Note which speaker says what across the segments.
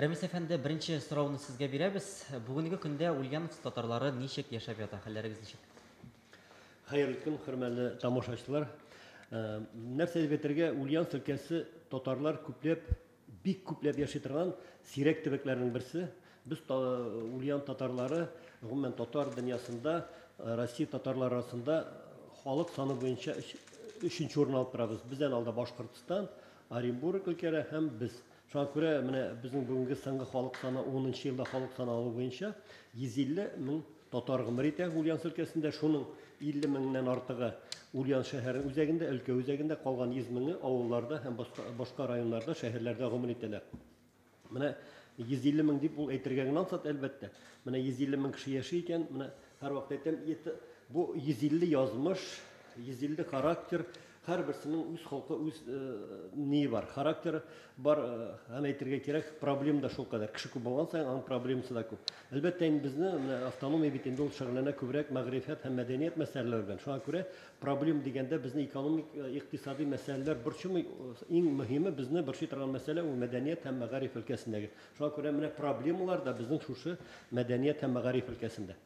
Speaker 1: Рәмис әфәнде, беренче сорауны сезгә бирәбез. Бүгенге көндә Ульяновск татарлары ничек яшәп ята? Хәлләрегез ничек?
Speaker 2: Хәерле көн, хөрмәтле тамашачылар. Нәрсә дип әйтергә, Ульяновск өлкәсе татарлар бик күпләп яши торган сирәк төбәкләрнең берсе. Без Ульян татарлары, гомумән татар дөньясында, Россия татарлары арасында халык саны буенча 3нче урын алып торабыз. Бездән алда Башкортстан, Оренбург өлкәләре һәм без. Шуңа күрә менә безнең бүгенге соңгы халык саны 10нчы елда халык саны алу буенча 150 мең татар гомер итә Ульяновск өлкәсендә. Шуның 50 меңнән артыгы Ульяновск шәһәре үзәгендә, өлкә үзәгендә, калган 100 меңе авылларда һәм башка районнарда, шәһәрләрдә гомер итәләр. Менә 150 мең дип ул әйтергә генә ансат, әлбәттә. Менә 150 мең кеше яши икән, менә һәрвакыт әйтәм, бу 150 язмыш, 150 характер, һәрберсенең үз халкы, үз ни бар, характер бар, һәм әйтергә кирәк, проблема да шул кадәр. Кеше күп булган саен, аның проблемасы да күп. Әлбәттә, безне автономия бит инде ул шөгыльләнә күбрәк мәгърифәт һәм мәдәният мәсьәләләре белән. Шуңа күрә проблема дигәндә безне экономик, икътисади мәсьәләләр борчымый, иң мөһиме безне борчый торган мәсьәлә ул мәдәният һәм мәгариф өлкәсендәге. Шуңа күрә менә проблемалар да безнең шушы мәдәният һәм мәгариф өлкәсендә.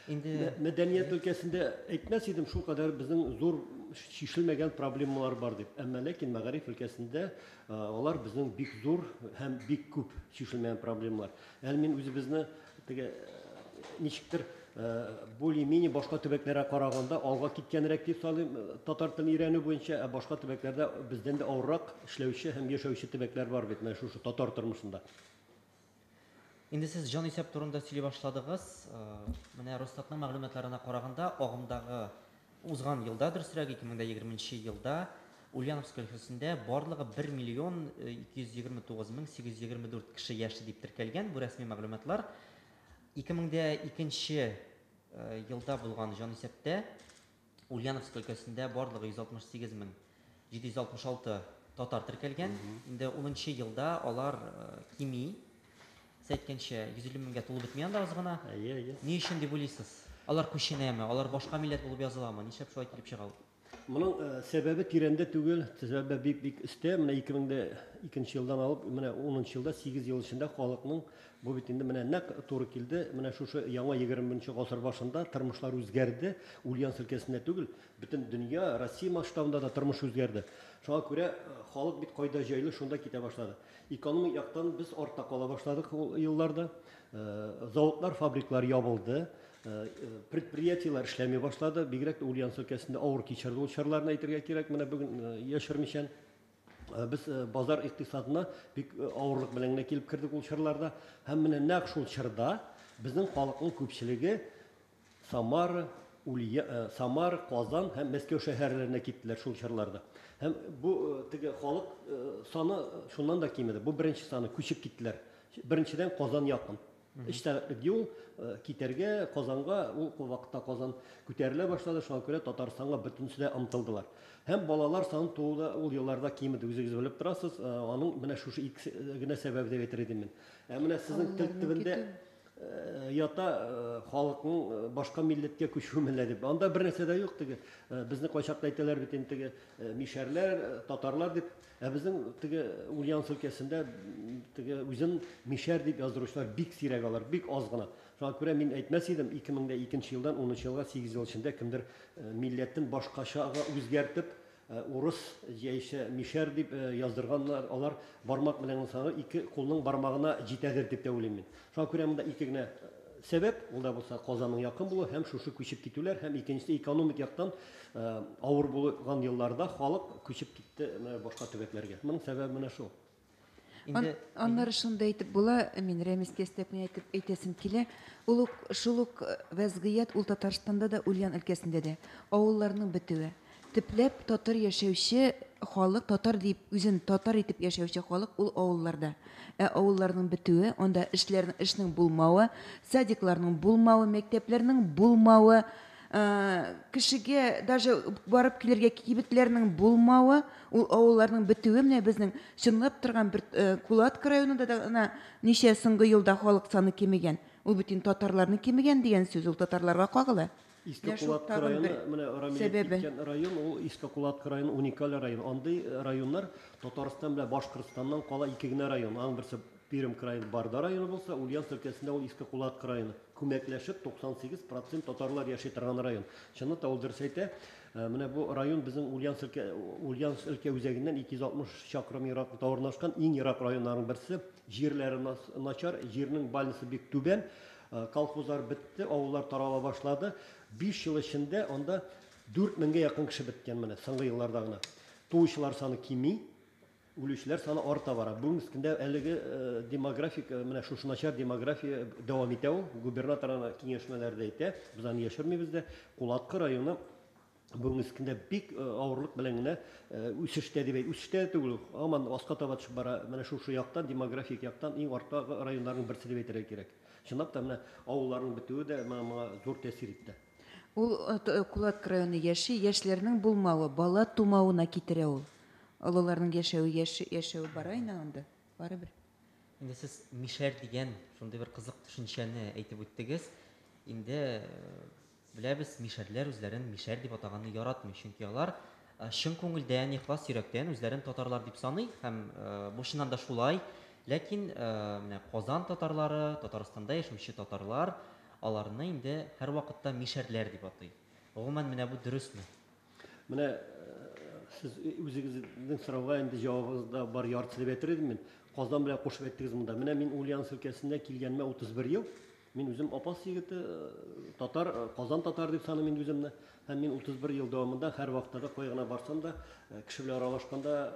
Speaker 2: Мәдәният өлкәсендә әйтмәс идем, шул кадәр безнең зур шишелмәгән проблемалар бар дип. Әмма ләкин мәгариф өлкәсендә алар безнең бик зур һәм бик күп шишелмәгән проблемалар. Әле мин үзебезне ничектер более-менее башка төбәкләргә караганда алга киткәнрәк дип салыйм татар телен өйрәнү буенча, башка төбәкләрдә бездән дә авыррак эшләүче һәм яшәүче төбәкләр бар бит менә шушы татар тормышында.
Speaker 1: Инде сез җан исәп турында сөйли башладыгыз. Менә Росстатның мәгълүматларына караганда, агымдагы узган елда, дөресрәк 2020 елда Ульяновск өлкәсендә барлыгы 1 миллион 229 мең 824 кеше яши дип теркәлгән. Бу рәсми мәгълүматлар. 2002 елда булган җан исәптә Ульяновск өлкәсендә барлыгы 168 мең 766 татар теркәлгән. Инде 10нчы елда алар кими. Сәйткәнчә 150 меңгә тулып бетмәгән да аз гына. Ни өчен дип уйлыйсыз? Алар күченәме? Алар башка милләт булып языламы? Нишләп шулай килеп чыга ул?
Speaker 2: Моның сәбәбе тирәндә түгел, сәбәбе бик өстә. Менә 2002 елдан алып, менә 10нчы елда 8 ел эчендә халыкның бу бит инде менә нәкъ туры килде. Менә шушы яңа 21нче гасыр башында тормышлар үзгәрде. Ульяновск өлкәсендә түгел, бөтен дөнья, Россия масштабында да тормыш үзгәрде. Шуңа күрә халык бит кайда җайлы, шунда китә башлады. Экономик яктан без артта кала башладык ул елларда. Заводлар, фабрикалар ябылды. Предприятиелар эшләми башлады. Бигрәк тә Ульяновск өлкәсендә авыр кичерде ул чорларны әйтергә кирәк. Менә бүген яшермичән без базар икътисадына бик авырлык белән генә килеп кирдек ул чорларда. Һәм менә нәкъ шул чорда безнең халыкның күпчелеге Самара, Казан һәм Мәскәү шәһәрләренә киттеләр шул чорларда. Һәм бу теге халык саны шуннан да кимеде. Бу беренче саны күчеп киттеләр. Беренчедән Казан якын. Эштәлекле юл китәргә Казанга, ул вакытта Казан күтәрелә башлады, шуңа күрә Татарстанга бөтенесе дә омтылдылар. Һәм балалар саны тууда ул елларда кимеде, үзегез белеп торасыз. Аның менә шушы ике генә сәбәбе дип әйтер идем мин. Менә сезнең тел төбендә ята халыкның башка милләткә күчүе дип. Анда бер нәрсә дә юк теге. Безне кайчакта әйтәләр бит инде теге мишәрләр, татарлар дип. Безнең теге Ульяновск өлкәсендә теге үзен мишәр дип яздыручылар бик сирәк алар, бик аз гына. Шуңа күрә мин әйтмәс идем 2002 елдан 10нчы елга 8 ел эчендә кемдер милләтен башкачага үзгәртеп урыс яисә мишәр дип яздырганнар, алар бармак белән саны ике кулның бармагына җитәдер дип тә уйлыйм мин. Шуңа күрә монда ике генә сәбәп, ул да булса Казанның якын булуы һәм шушы күчеп китүләр, һәм икенчесе экономик яктан авыр булган елларда халык күчеп китте башка төбәкләргә. Моның сәбәбе менә шул.
Speaker 3: Аннары шунда әйтеп була, мин Рәмискә степне әйтәсем килә. Ул шул ук вазгыять ул Татарстанда да, Ульян өлкәсендә дә авылларның бетүе. Төпләп татар яшәүче халык, татар дип үзен татар итеп яшәүче халык ул авылларда. Авылларның бетүе, анда эшнең булмавы, садикларның булмавы, мәктәпләрнең булмавы, кешегә даже барып килергә кибетләрнең булмавы, ул авылларның бетүе менә безнең чынлап торган бер Кулатка районында да ничә соңгы елда халык саны кимегән. Ул бит татарларны кимегән дигән сүз, ул татарларга кагыла.
Speaker 2: Иске Кулатка районы, менә район, ул Иске Кулатка районы уникаль район. Андый районнар Татарстан белән Башкортстаннан кала ике генә район. Аның берсе Пермь крайы Барда районы булса, Ульяновск өлкәсендә ул Иске Кулатка районы. Күмәкләшеп 98% татарлар яши торган район. Чынлап та ул дөрес әйтә. Менә бу район безнең Ульяновск өлкә үзәгеннән 260 чакрым ераклыкта урнашкан иң ерак районнарның берсе. Җирләре начар, җирнең бальнисы бик түбән. Колхозлар бетте, авыллар тарала башлады. 5 ел эчендә анда 4000-гә якын кеше беткән менә соңгы елларда гына. Туучылар саны кими, үлүчеләр саны арта бара. Бүгенге көндә әлеге демографик менә шушы начар демография дәвам итә ул. Губернаторына киңәшмәләрдә әйтә. Без аны яшермибез дә. Кулатка районы бүгенге көндә бик авырлык белән генә үсештә дип әйт. Үсештә түгел, аман аска таба төшеп бара. Менә шушы яктан демографик яктан иң арта районнарның берсе дип әйтергә кирәк. Чынлап та менә авылларның бетүе дә моңа зур тәэсир итте.
Speaker 3: Ул Кулатка районы яшьләрнең булмавы, бала тумауына китерә ул. Алаларның яшәүе бара инде анда. Барыбер.
Speaker 1: Инде сез мишәр дигән шундый бер кызык төшенчәне әйтеп үттегез. Инде беләбез, мишәрләр үзләрен мишәр дип атаганны яратмый, чөнки алар чын күңелдән, ихлас йөрәктән үзләрен татарлар дип саный һәм бу чыннан да шулай. Ләкин менә Казан татарлары, Татарстанда яшәүче татарлар аларны инде һәр вакытта мишәрләр дип атый. Гомумән менә бу дөресме?
Speaker 2: Менә сез үзегезнең сорауга инде җавабыгызда бар яртысы дип әйтер идем мин. Казан белән кушып әйттегез монда. Менә мин Ульяновск өлкәсендә килгәнемә 31 ел. Мин үзем апас егете татар, Казан татар дип саныйм мин үземне. Һәм мин 31 ел дәвамында һәр вакытта кай гына барсам да, кеше белән аралашканда,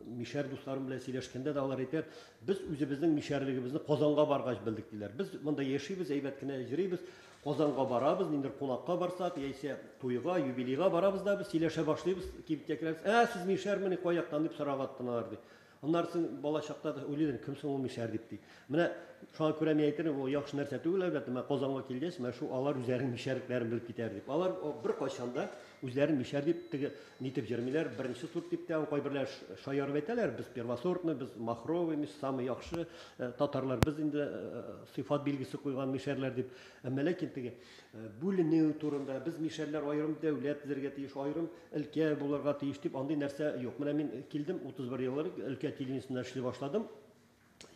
Speaker 2: мишәр дусларым белән сөйләшкәндә дә алар әйтәр, без үзебезнең мишәрлегебезне Казанга баргач белдек диләр. Без монда яшибез, әйбәт кенә җырыйбыз. Казанга барабыз, ниндер кунакка барсак, яисә туйга, юбилейга барабыз да без сөйләшә башлыйбыз, кибет якларбыз. Сез мишәрмени каяктан дип сорагаттылар ди. Аннарсын бала чакта да уйлыйдым, кем соң ул мишәр дип ди. Менә шуңа күрә мин әйтәм, ул яхшы нәрсә түгел әлбәттә. Менә Казанга килгәч, менә шу алар үзләренең мишәрлекләрен белеп китәр дип. Алар бер кайчанда үзләрен мишәр дип нитеп җырмыйлар, беренче сорт дип тә кайберләр шаярып әйтәләр. Без первосортный, без махровый, без самый яхшы татарлар, без инде сыйфат билгесе куйган мишәрләр дип. Әмма ләкин теге бүленү турында без мишәрләр аерым дәүләт төзергә тиеш, аерым өлкә булырга тиеш дип андый нәрсә юк. Менә мин килдем 31 еллык өлкә телевидениесендә эшли башладым.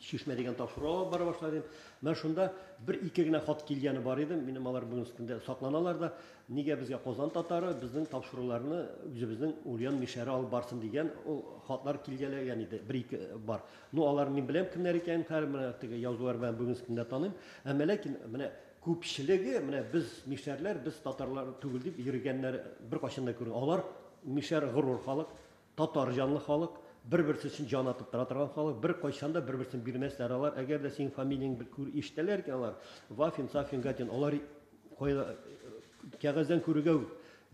Speaker 2: Шишмә дигән тапшыруга бара башладым. Мен шунда бер-ике генә хат килгәне бар иде. Минем алар бүгенге көндә сакланалар да. Нигә безгә Казан татары безнең тапшыруларны үзебезнең Ульян мишәре алып барсын дигән ул хатлар килгәләгән иде. Бер-ике бар. Ну алар мин беләм кемнәр икән, һәр менә теге язулар белән бүгенге көндә таныйм. Әмма ләкин менә күпчелеге менә без мишәрләр, без татарлар түгел дип йөргәннәр беркайчан да күргән. Алар мишәр горур халык, татар җанлы халык. Bir-birisi için can atıp торган халык, bir кайчан да bir-birsin bilmezler алар. Әгәр дә синең фамилияң ишетәләр икән алар, Вафин, Сафин, Гатин, алар кәгазьдән күрүгә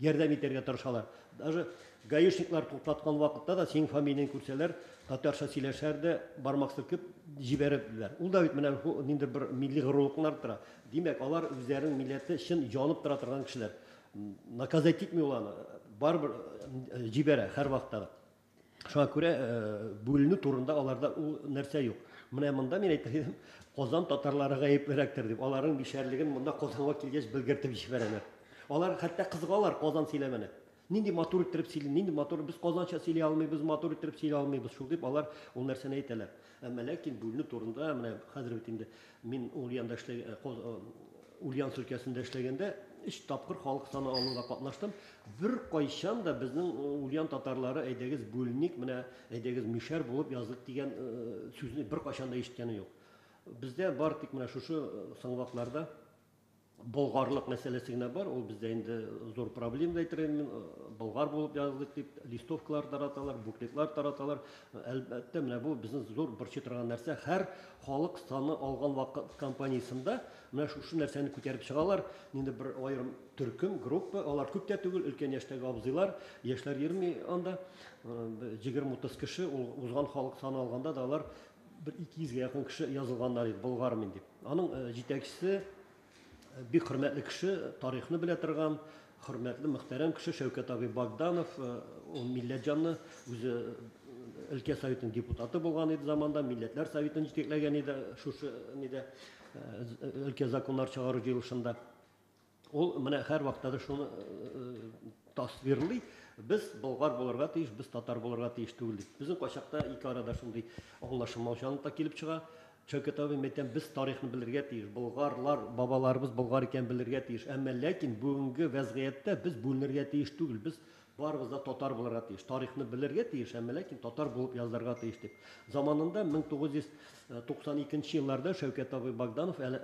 Speaker 2: ярдәм итәргә тырышалар. Даже гаишниклар туктаткан вакытта да синең фамилияң күрсәләр, татарча сөйләшәр дә бармак сыркып җибәрәләр. Ул да бит менә ниндер бер милли горурлыклар тора. Димәк, алар үзләренең милләте өчен җанып тора торган кешеләр. Наказать итми ул аны. Барбер җибәрә һәр вакытта. Шуңа күрә бүленү турында аларда ул нәрсә юк. Менә монда мин әйтәм, Казан татарлары гаеплерәктер дип. Аларның мишәрлеген монда Казанга килгәч белгертеп җибәрәләр. Алар хәтта кызгалар Казан сөйләмәне. Нинди матур итеп сөйли, нинди матур, без Казанча сөйли алмыйбыз, матур итеп сөйли алмыйбыз шул дип алар ул нәрсәне әйтәләр. Әмма ләкин бүленү турында менә хәзер бит инде мин Ульянда Ульяновск өлкәсендә эшләгәндә 3 тапкыр халык саны алуга катнаштым. Бер кайчан да безнең Ульян татарлары әйдәгез бүленик, менә әйдәгез мишәр булып яздык дигән сүзне бер кайчан да ишеткәне юк. Бездә бар тик менә шушы соң вакытларда болгарлык мәсьәләсе генә бар. Ул бездә инде зур проблема әйтермен. Болгар булып яздык дип листовкалар тараталар, буклетлар тараталар. Әлбәттә менә бу безнең зур борчы торган нәрсә. Һәр халык саны алган вакыт кампаниясында менә шушы нәрсәне күтәреп чыгалар. Инде бер аерым төркем, группа, алар күп тә түгел, өлкән яшьтәге абзыйлар, яшьләр йөрми анда 20-30 кеше узган халык саны алганда да алар бер 200-гә якын кеше язылганнар иде, болгармын дип. Аның җитәкчесе бик хөрмәтле кеше, тарихны белә торган, хөрмәтле мөхтәрәм кеше Шәүкәт абый Богданов, ул милләт җанны, үзе өлкә советының депутаты булган иде заманда, милләтләр советын җитәкләгән иде, шушы нидә өлкә законнар чыгару җыелышында. Ул менә һәр вакытта да шуны тасвирлый. Без болгар булырга тиеш, без татар булырга тиеш түгел дип. Безнең качакта ике арада шундый аңлашылмаучанлык та килеп чыга. Шәүкәт абый мәйтәм, без тарихны белергә тиеш. Болгарлар, бабаларыбыз болгар икән белергә тиеш. Әмма ләкин бүгенге вазгыятьтә без бүленергә тиеш түгел. Без барыбыз да татар булырга тиеш. Тарихны белергә тиеш, әмма ләкин татар булып язарга тиеш дип. Заманында 1992 елларда Шәүкәт абый Богданов әле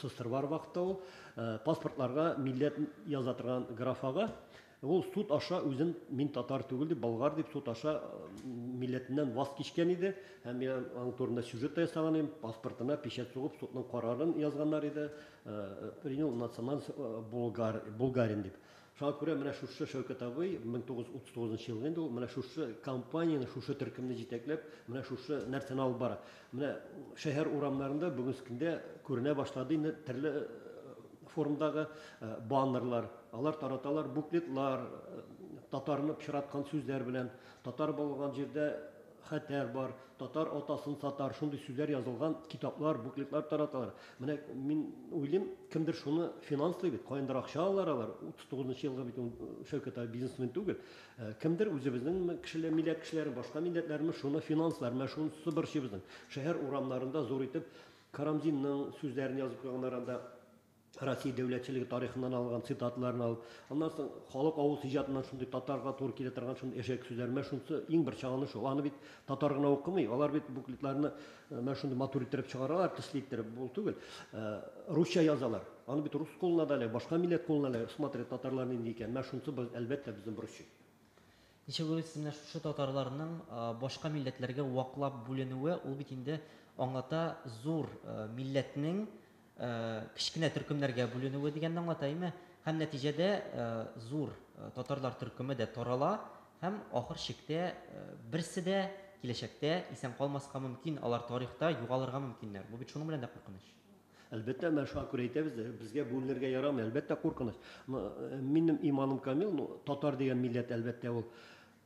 Speaker 2: сыстыр бар вакытта ул паспортларга милләт яза торган графага ул суд аша үзен мин татар түгел дип, болгар дип суд аша милләтеннән ваз кичкән иде. Һәм мин аның турында сюжет ясаган идем, паспортына печать сугып судның карарын язганнар иде. Принял националь булгарин дип. Шуңа күрә менә шушы Шәүкәт абый 1939 елда инде ул менә шушы компанияны, шушы төркемне җитәкләп, менә шушы нәрсәне алып бара. Менә шәһәр урамнарында бүгенге көндә күренә башлады инде төрле форумдагы баннерлар, алар тараталар, буклетлар, татарны пычраткан сүзләр белән, татар булган җирдә хәтәр бар, татар атасын сатар, шундый сүзләр язылган китаплар, буклетлар тараталар. Менә мин уйлыйм, кемдер шуны финанслый бит, кайындыр акча алалар, 39 елга бит Шәүкәт абый бизнесмен түгел. Кемдер үзебезнең кешеләр, милләт кешеләре, башка милләтләрне шуны финанслар, менә шуны сыбырчыбызның шәһәр урамнарында зур итеп Карамзинның сүзләрен язып куйганнар анда. Россия дәүләтчелеге тарихыннан алган цитатларын алып, аннан соң халык авыз иҗатыннан шундый татарга туры килә торган шундый эшәк сүзләр, менә шунысы иң бер чагыны шул. Аны бит татар гына укымый, алар бит буклетларны менә шундый матур иттереп чыгаралар, төсле иттереп бул түгел. Русча язалар. Аны бит рус кулына да, башка милләт кулына да, смотрит татарлар нинди икән. Менә шунысы әлбәттә безнең бурыч.
Speaker 1: Ничә уйлыйсыз, менә шушы татарларның башка милләтләргә ваклап бүленүе, ул бит инде аңлата зур милләтнең кичкенә төркемнәргә бүленүе дигәнне аңлата, әйме? Һәм нәтиҗәдә зур татарлар төркеме дә тарала, һәм ахыр чиктә берсе дә киләчәктә исән калмаска мөмкин, алар тарихта югалырга мөмкиннәр. Бу бит шуның белән дә куркыныч.
Speaker 2: Әлбәттә, мен шуңа күрә әйтәбез, безгә бүленергә ярамый, әлбәттә куркыныч. Минем иманым камил, татар дигән милләт әлбәттә ул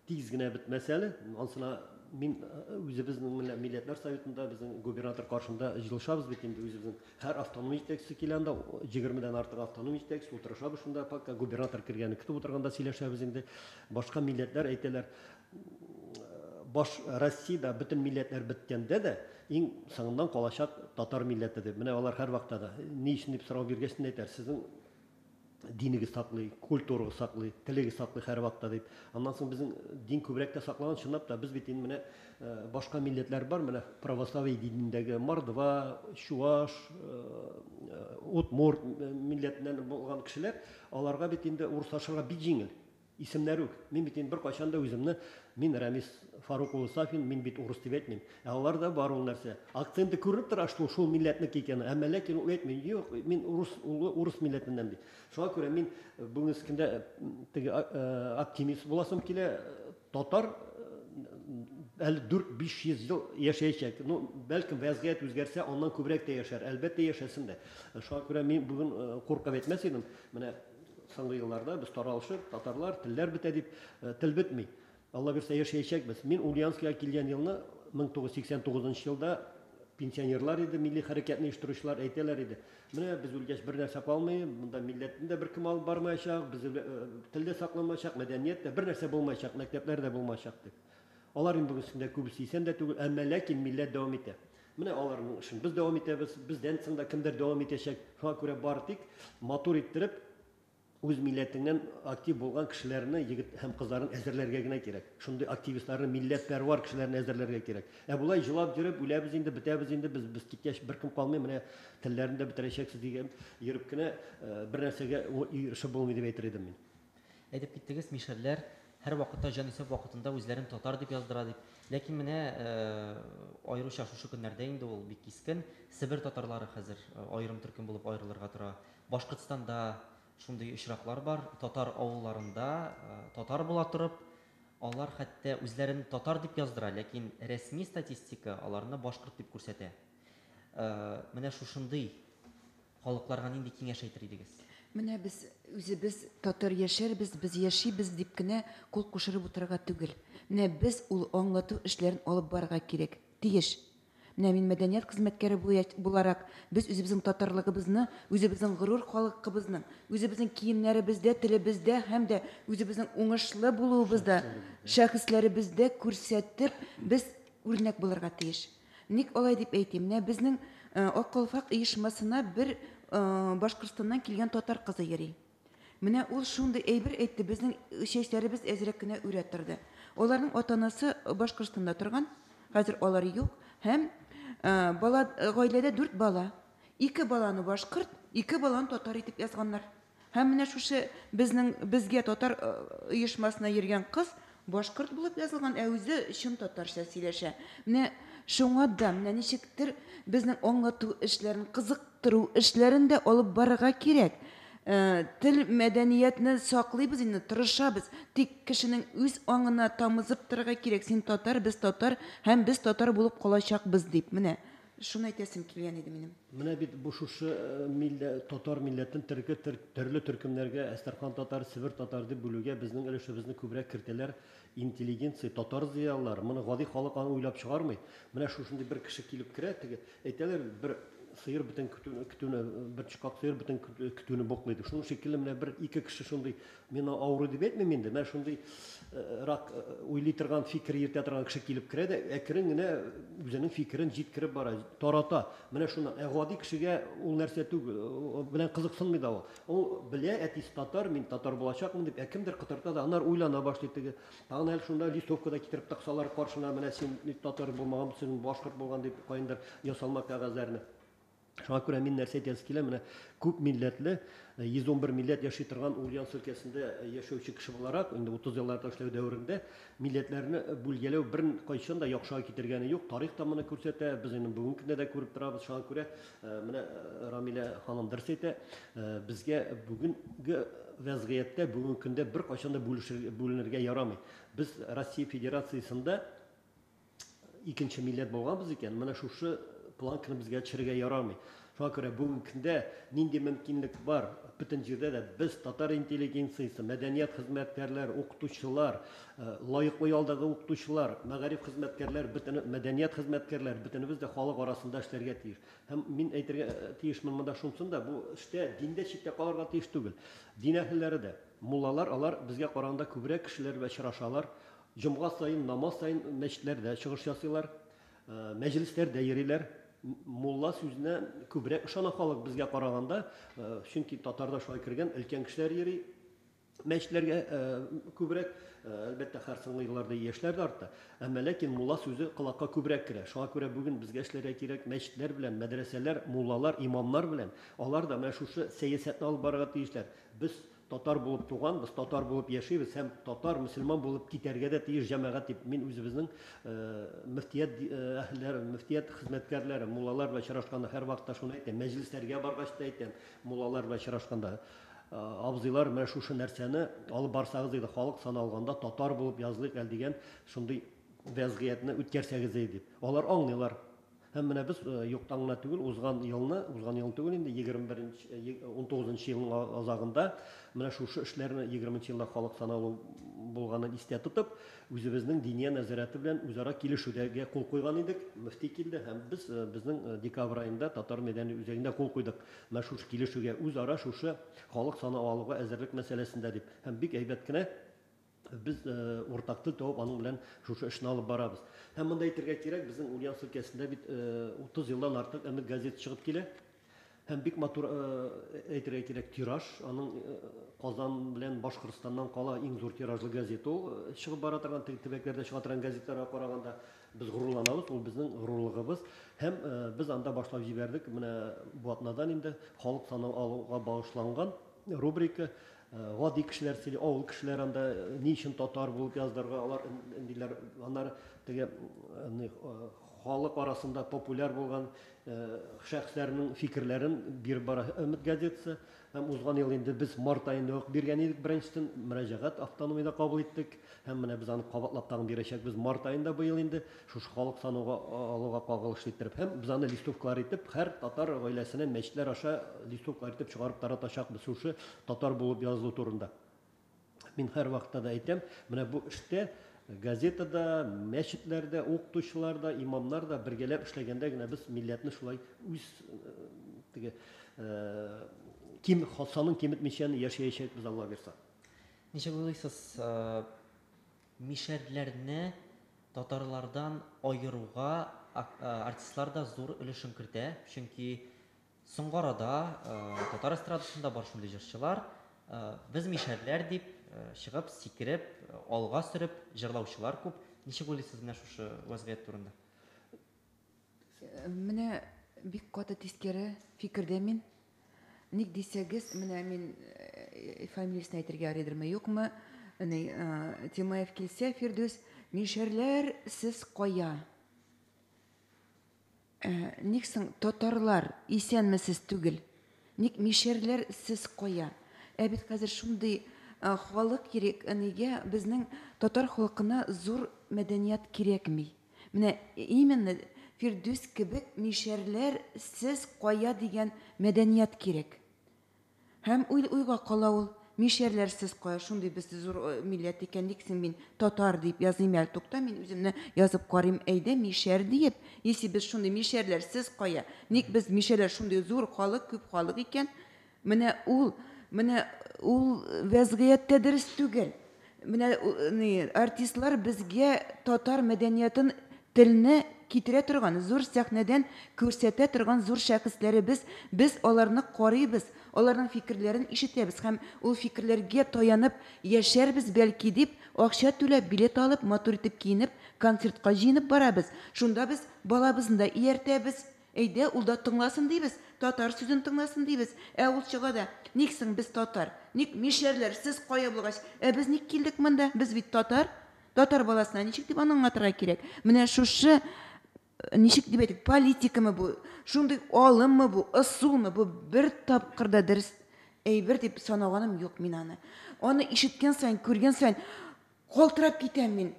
Speaker 2: тиз генә бит мәсьәле. Ансына мин үзебезнең милләтләр советында безнең губернатор каршында җилшабыз бит инде үзебезнең һәр автономия җитәкчесе килгәндә 20-дән артык автономия җитәкчесе утырышабыз шунда, пока губернатор кергәне көтеп утырганда сөйләшәбез инде. Башка милләтләр әйтәләр, Россиядә бөтен милләтләр беткәндә дә иң соңыннан калачак татар милләте дип. Менә алар һәрвакытта да ни өчен дип сорау биргәч әйтәр, сезнең динегез саклый, культурагыз саклый, телегез саклый һәрвакытта дип. Аннан соң безнең дин күбрәк тә саклаган, чынлап та без бит инде менә башка милләтләр бар, менә православие динендәге Мордва, Чуваш, Удмурт милләтеннән булган кешеләр, аларга бит инде урыслашырга бик җиңел. Исемнәр үк. Мин бит инде бер кайчан да үземне, мин Рамис Фарук улы Сафин, мин бит урыс дип әйтмим. Алар да бар ул нәрсә. Акценты күренеп тора, шул милләтнеке икән. Әмма ләкин ул әйтми, юк, мин урыс милләтеннән ди. Шуңа күрә мин бүгенге көндә теге оптимист буласым килә, татар әле 4-500 ел яшәячәк. Ну, бәлкем вазгыять үзгәрсә, аннан күбрәк тә яшәр. Әлбәттә яшәсен дә. Шуңа күрә мин бүген куркып әйтмәс идем. Менә соңгы елларда без таралышып, татарлар телләр бетә дип тел бетми. Алла бирсә яшәячәкбез. Мин Ульяновскига килгән елны 1989 елда пенсионерлар иде, милли хәрәкәтне оештыручылар әйтәләр иде. Менә без үлгәч бер нәрсә калмый, монда милләтне дә беркем алып бармаячак, без телдә сакланмаячак, мәдәният дә бер нәрсә булмаячак, мәктәпләр дә булмаячак дип. Алар инде бүгенге күбесе исән дә түгел, әмма ләкин милләт дәвам итә. Менә аларның эшен без дәвам итәбез, бездән соң да кемдер дәвам итәчәк. Шуңа күрә бар тик матур иттереп үз милләтеннән актив булган кешеләрне, егет һәм кызларын әзерләргә генә кирәк. Шундый активистларны, милләтпәрвәр кешеләрне әзерләргә кирәк. Булай җылап йөреп, үләбез инде, бетәбез инде, без киткәч беркем калмый, менә телләрне дә бетерәчәксез дигән йөреп кенә бер нәрсәгә ирешеп булмый дип әйтер идем мин.
Speaker 1: Әйтеп киттегез, мишәрләр һәрвакытта җанисәп вакытында үзләрен татар дип яздыра дип. Ләкин менә аеруча шушы көннәрдә инде ул бик кискен Себер татарлары хәзер аерым төркем булып аерылырга тора. Башкортстанда шундый очраклар бар, татар авылларында татар була торып, алар хәтта үзләрен татар дип яздыра, ләкин рәсми статистика аларны башкорт дип күрсәтә. Менә шушындый халыкларга нинди киңәш әйтер идегез?
Speaker 3: Менә без үзебез татар яшәрбез, без яшибез дип кенә кул кушырып утырырга түгел. Менә без ул аңлату эшләрен алып барырга кирәк. Тиеш. Менә мин мәдәният хезмәткәре буларак, без үзебезнең татарлыгыбызны, үзебезнең горур халыкыбызның, үзебезнең киемнәребездә, телебездә һәм дә үзебезнең уңышлы булуыбызда, шәхесләребездә күрсәтеп, без үрнәк булырга тиеш. ник алай дип әйтим, менә безнең Аккалфак оешмасына бер Башкортстаннан килгән татар кызы йөри. Менә ул шундый әйбер әйтте, безнең чәчләребез әзрәк кенә үрә торды. Аларның атанасы Башкортстанда торган, хәзер алар юк, һәм гаиләдә 4 бала. 2 баланы башкорт, 2 баланы татар итеп язганнар. Һәм менә шушы безгә татар оешмасына йөргән кыз башкорт булып язылган, ә үзе чын татарча сөйләшә. Менә шуңа да менә ничектер безнең аңлату эшләрен, кызыктыру эшләрен дә алып барырга кирәк. Тел мәдәниятне саклыйбыз инде, тырышабыз. Тик кешенең үз аңына тамызып торырга кирәк. Син татар, без татар, һәм без татар булып калачакбыз дип. Менә шуны әйтәсем килгән иде минем.
Speaker 2: Менә бит бу шушы татар милләтен төрле төркемнәргә, Әстерхан татар, Сибир татар дип бүлүгә безнең өлешебезне күбрәк кертәләр. Интеллигенция, татар зыялылар, моны гади халык аны уйлап чыгармый. Менә шушындый бер кеше килеп керә, әйтәләр, бер сыер бөтен көтүне, бер чыкак сыер бөтен көтүне боклайды. Шуның шикелле менә бер ике кеше шундый, мен авыру дип әйтмим инде, менә шундый рак уйлый торган, фикер йөртә торган кеше килеп керә дә, әкрен генә үзенең фикерен җиткереп бара, тарата. Менә шуны гади кешегә ул нәрсә түгел, белән кызыксынмый да ул. Ул белә, әтисе татар, мин татар булачакмын дип, кемдер кытырта да, аннар уйлана башлый теге. Тагын әле шунда листовкада китереп таксалар каршына, менә син татар булмаган, син башкорт булган дип кайындыр ясалма кәгазьләрне. Шуңа күрә мин нәрсә әйтәсе килә, менә күп милләтле, 111 милләт яши торган Ульяновск өлкәсендә яшәүче кеше буларак, инде 30 елларда эшләү дәверендә милләтләрне бүлгәләү бер кайчан да яхшыга китергәне юк. Тарих та моны күрсәтә, без инде бүгенге көндә дә күреп торабыз. Шуңа күрә менә Рамилә ханым дөрес әйтә, безгә бүгенге вазгыятьтә бүгенге көндә бер кайчан да бүленергә ярамый. Без Россия Федерациясендә икенче милләт булганбыз икән, менә шушы планканы безгә төшерергә ярамый. Шуңа күрә бүгенге көндә нинди мөмкинлек бар? Бөтен җирдә дә без татар интеллигенциясе, мәдәният хезмәткәрләр, укытучылар, лаеклы ялдагы укытучылар, мәгариф хезмәткәрләр, бөтен мәдәният хезмәткәрләр, бөтенебез дә халык арасында эшләргә тиеш. Һәм мин әйтергә тиешмен монда шунсын да, бу эштә диндә читтә калырга тиеш түгел. Дин әһелләре дә, муллалар, алар безгә караганда күбрәк кешеләр белән очрашалар. Җомга сайын, намаз сайын мәчетләрдә чыгыш ясыйлар, мәҗлесләрдә йөриләр. Мулла сүзенә күбрәк ышана халык безгә караганда, чөнки татарда шулай кергән өлкән кешеләр йөри. Мәчетләргә күбрәк, әлбәттә, һәр соңгы елларда яшьләр дә артты. Әмма ләкин мулла сүзе колакка күбрәк керә. Шуңа күрә бүген безгә эшләргә кирәк мәчетләр белән, мәдрәсәләр, муллалар, имамнар белән. Алар да менә шушы сәясәтне алып барырга тиешләр. Без татар булып туган, без татар булып яшибез һәм татар, мөселман булып китәргә дә тиеш җәмәгать дип мин үзебезнең мөфтият әһелләре, мөфтият хезмәткәрләре, муллалар белән очрашканда һәр вакытта шуны әйтәм. Мәҗлесләргә баргач та әйтәм, муллалар белән очрашканда. Абзыйлар, менә шушы нәрсәне алып барсагыз иде, халык саналганда татар булып язылык әл дигән шундый вазгыятьне үткәрсәгез дип. Алар аңлыйлар. Һәм менә без юктан гына түгел, узган ел түгел инде 19 елның азагында менә шушы эшләрне 20 елда халык саналу булганын истә тотып, үзебезнең диния нәзарәте белән үзара килешүдәгә кул куйган идек. Мөфти килде һәм без безнең декабрь аенда татар мәдәни үзәгендә кул куйдык. Менә шушы килешүгә үзара шушы халык саны алуга әзерлек мәсьәләсендә дип. Һәм бик әйбәт кенә biz уртак тел табып аның белән шушы эшне алып барабыз. Һәм монда әйтергә кирәк, безнең Ульяновск өлкәсендә бит 30 елдан артык Өмет газеты чыгып килә. Һәм бик матур әйтергә кирәк тираж, аның Казан белән Башкортстаннан кала иң зур тиражлы газета ул. Чыгып бара торган төбәкләрдә чыга торган газетларга караганда без горурланабыз, ул безнең горурлыгыбыз. Һәм без анда башлап җибәрдек, менә бу атнадан инде халык саны алуга багышланган рубрика. Гади кешеләр сөйли, авыл кешеләр анда ни өчен татар булып яздырга, алар диләр, аннары теге халык арасында популяр булган шәхесләрнең фикерләрен биреп бара Өмет газетасы. Һәм узган ел инде без март аенда ук биргән идек, беренчедән мөрәҗәгать автономиядә кабул иттек. Һәм менә без аны кабатлап тагын бирәчәкбез март аенда бу ел инде шушы халык саныга алуга кагылышлы итеп. Һәм без аны листовкалар итеп һәр татар гаиләсенә мәчетләр аша листовкалар итеп чыгарып таратачакбыз шушы татар булып язылу турында. Мин һәр вакытта да әйтәм, менә бу эштә газетада, мәчетләрдә, укытучыларда, имамнарда бергәләп эшләгәндә генә без милләтне шулай үз теге ким хасанын киметмичән яшәячәкбез Алла бирсә.
Speaker 1: Ничек уйлыйсыз, мишәрләрне татарлардан айыруга артистлар да зур өлешен кертә, чөнки соңгы арада татар эстрадасында бар шундый җырчылар, без мишәрләр дип чыгып, сикереп, алга сөреп җырлаучылар күп. Ничек уйлыйсыз менә шушы вазгыять турында?
Speaker 3: Менә бик каты тискәре фикердә мин. Ник дисәгез, менә мин фамилиясын әйтергә арыйдырмы, юкмы? Тимаев килсә, Фирдүс, мишәрләр сез кая? Ник соң татарлар исәнмесез түгел? Ник мишәрләр сез кая? Бит хәзер шундый халык кирәк, нигә безнең татар халкына зур мәдәният кирәкми. Менә именно Фирдүс кебек мишәрләр сез кая дигән мәдәният кирәк. Һәм уйга кала ул, мишәрләр сез кая, шундый без зур милләт икән, ник соң мин татар дип языйм әле, тукта, мин үземне язып карыйм, әйдә мишәр диеп, если без шундый мишәрләр сез кая, ник без мишәрләр шундый зур халык, күп халык икән, менә ул вәзгыятьтә дөрес түгел. Менә артистлар безгә татар мәдәниятын, телне китерә торган, зур сәхнәдән күрсәтә торган зур шәхесләре без аларны карыйбыз, аларның фикерләрен ишетәбез һәм ул фикерләргә таянып яшәрбез бәлки дип, акча түләп, билет алып, матур итеп киенеп, концертка җыенып барабыз. Шунда без балабызны да ияртәбез. Әйдә, ул да тыңласын дибез, татар сүзен тыңласын дибез. Ул чыга да, ник соң без татар? Ник мишәрләр сез кая булгач? Без ник килдек монда? Без бит татар. Татар баласына ничек дип аңлатырга кирәк? Менә шушы ничек дип әйтик, политикамы бу, шундый алыммы бу, ысулмы бу, бер тапкырда дөрес әйбер дип санаганым юк мин аны. Аны ишеткән сайын, күргән сайын калтырап китәм мин.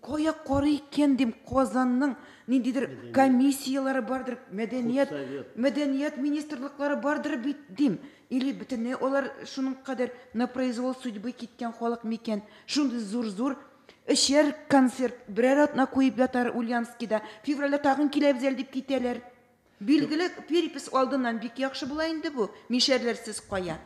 Speaker 3: Кая карый икән дим, Казанның ниндидер комиссиялары бардыр, мәдәният министрлыклары бардыр бит дим. Или бөтенләй алар шуның кадәр на произвол судьбы киткән халык микән? Шундый зур эшер концерт берәр атна куеп ятар Ульяновскида. Февральдә тагын киләбез әле дип китәләр. Билгеле перепис алдыннан бик яхшы була инде бу. Мишәрләрсез кая?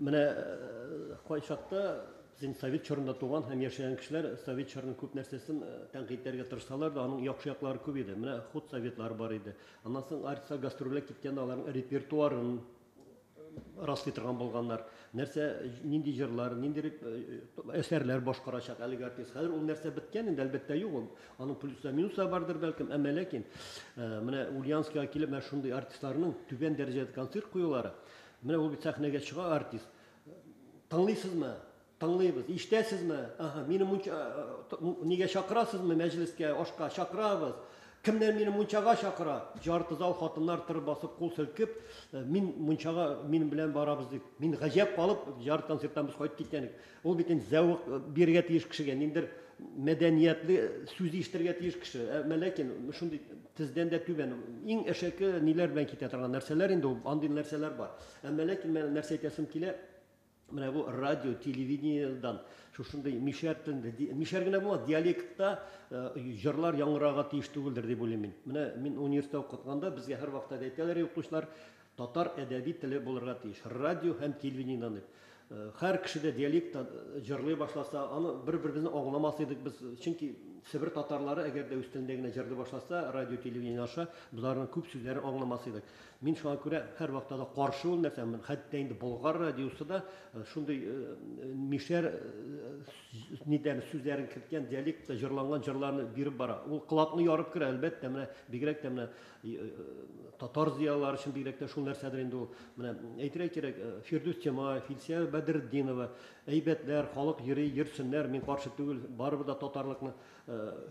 Speaker 2: Менә кай чакта Bizim Sovet çorunda tuğan hem yaşayan kişiler Sovet çorunun küp nərsəsini tənqidlərə tırsalar da onun yaxşı yaxları küp idi. Mənə xud Sovetlər var idi. Ondan sonra artistlar gastrolə gitgəndə onların repertuarını rastlı тұрған болғанlar. Нәрсә нинди җырлар, нинди әсәрләр башкарачак әлеге артист. Хәзер ул нәрсә беткән инде әлбәттә юк. Аның плюсы минусы бардыр бәлкем, әмма ләкин менә Ульяновскига килеп менә шундый артистларның түбән дәрәҗәдә концерт куюлары. Менә ул бит сәхнәгә чыга артист. Тыңлыйсызмы? Тыңлыйбыз. Ишетәсезме? Мине нигә чакырасызмы мәҗлескә, ашка чакырабыз. Кемнәр мине мунчага чакыра? Жарты зал хатыннар тыр басып кул селкеп, мин мунчага мин белән барабыз дип. Мин гаҗәп калып, жар концерттан без кайтып киткәнек. Ул бит инде зәвык биргә тиеш кешегә, ниндер мәдәниятле сүз ишетергә тиеш кеше. Ләкин шундый тездән дә түбән. Иң әшәке ниләр белән китә торган нәрсәләр инде ул, андый нәрсәләр бар. Ләкин мен нәрсә әйтәсем килә. Менә бу радио, телевидениедан шушындай мишәр телендә, мишәр генә булмас, диалектта җырлар яңгырага тиеш түгелдер дип уйлыйм мин. Менә мин университетта укытканда безгә һәр вакытта әйтәләр укучылар татар әдәби теле булырга тиеш. Радио һәм телевидениедан дип. Һәр кеше дә диалектта җырлый башласа, аны бер-беребезне аңламас идек без. Чөнки Себер татарлары әгәр дә үз телендә генә җырлый башласа, радио, телевидение аша безләрнең күп сүзләрен аңламас идек. Мин шуңа күрә һәр вакытта да каршы ул нәрсә. Хәтта инде Болгар радиосы да шундый мишәр нидән сүзләрен керткән диалектта җырланган җырларны биреп бара. Ул кылакны ярып керә әлбәттә, менә бигрәк тә менә татар зиялылары өчен бигрәк тә шул нәрсәдер инде ул. Менә әйтергә кирәк, Фирдүс Тимаев, Филсия Бәдретдинова, әйбәтләр, халык йөри, йөрсеннәр, мин каршы түгел, барыбыз да татарлыкны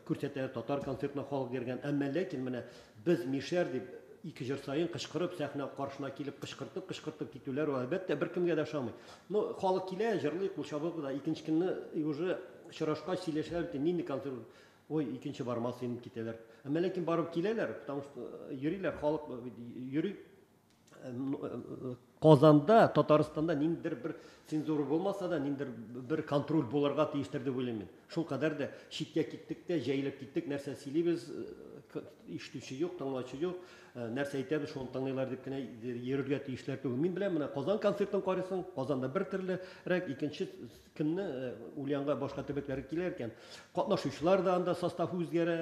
Speaker 2: күрсәтә, татар концертына халык биргән. Әмма ләкин менә без мишәр дип ике җыр сайын кычкырып, сәхнә каршына килеп кычкыртып китүләр әлбәттә беркемгә дә ошамый. Ну, халык килә, җырлый, кул чабып да икенче көнне уже чырашка сөйләшәләр, нинди концерт. Ой, икенче бармас инде китәләр. Әмма ләкин барып киләләр, потому что йөриләр, халык йөри. Казанда, Татарстанда ниндидер бер цензура булмаса да, ниндидер бер контроль булырга тиештер дип уйлыйм мин. Шул кадәр дә читкә киттек тә, җәйләп киттек, нәрсә сөйлибез, ишетүче юк, тыңлаучы юк. нәрсә әйтәбез, шуны тыңлыйлар дип кенә йөрергә тиешләр түгел. Мин беләм, менә Казан концертын карыйсың, Казанда бер төрлерәк, икенче көнне Ульянга башка төбәкләр килер икән. Катнашучылар да анда составы үзгәрә,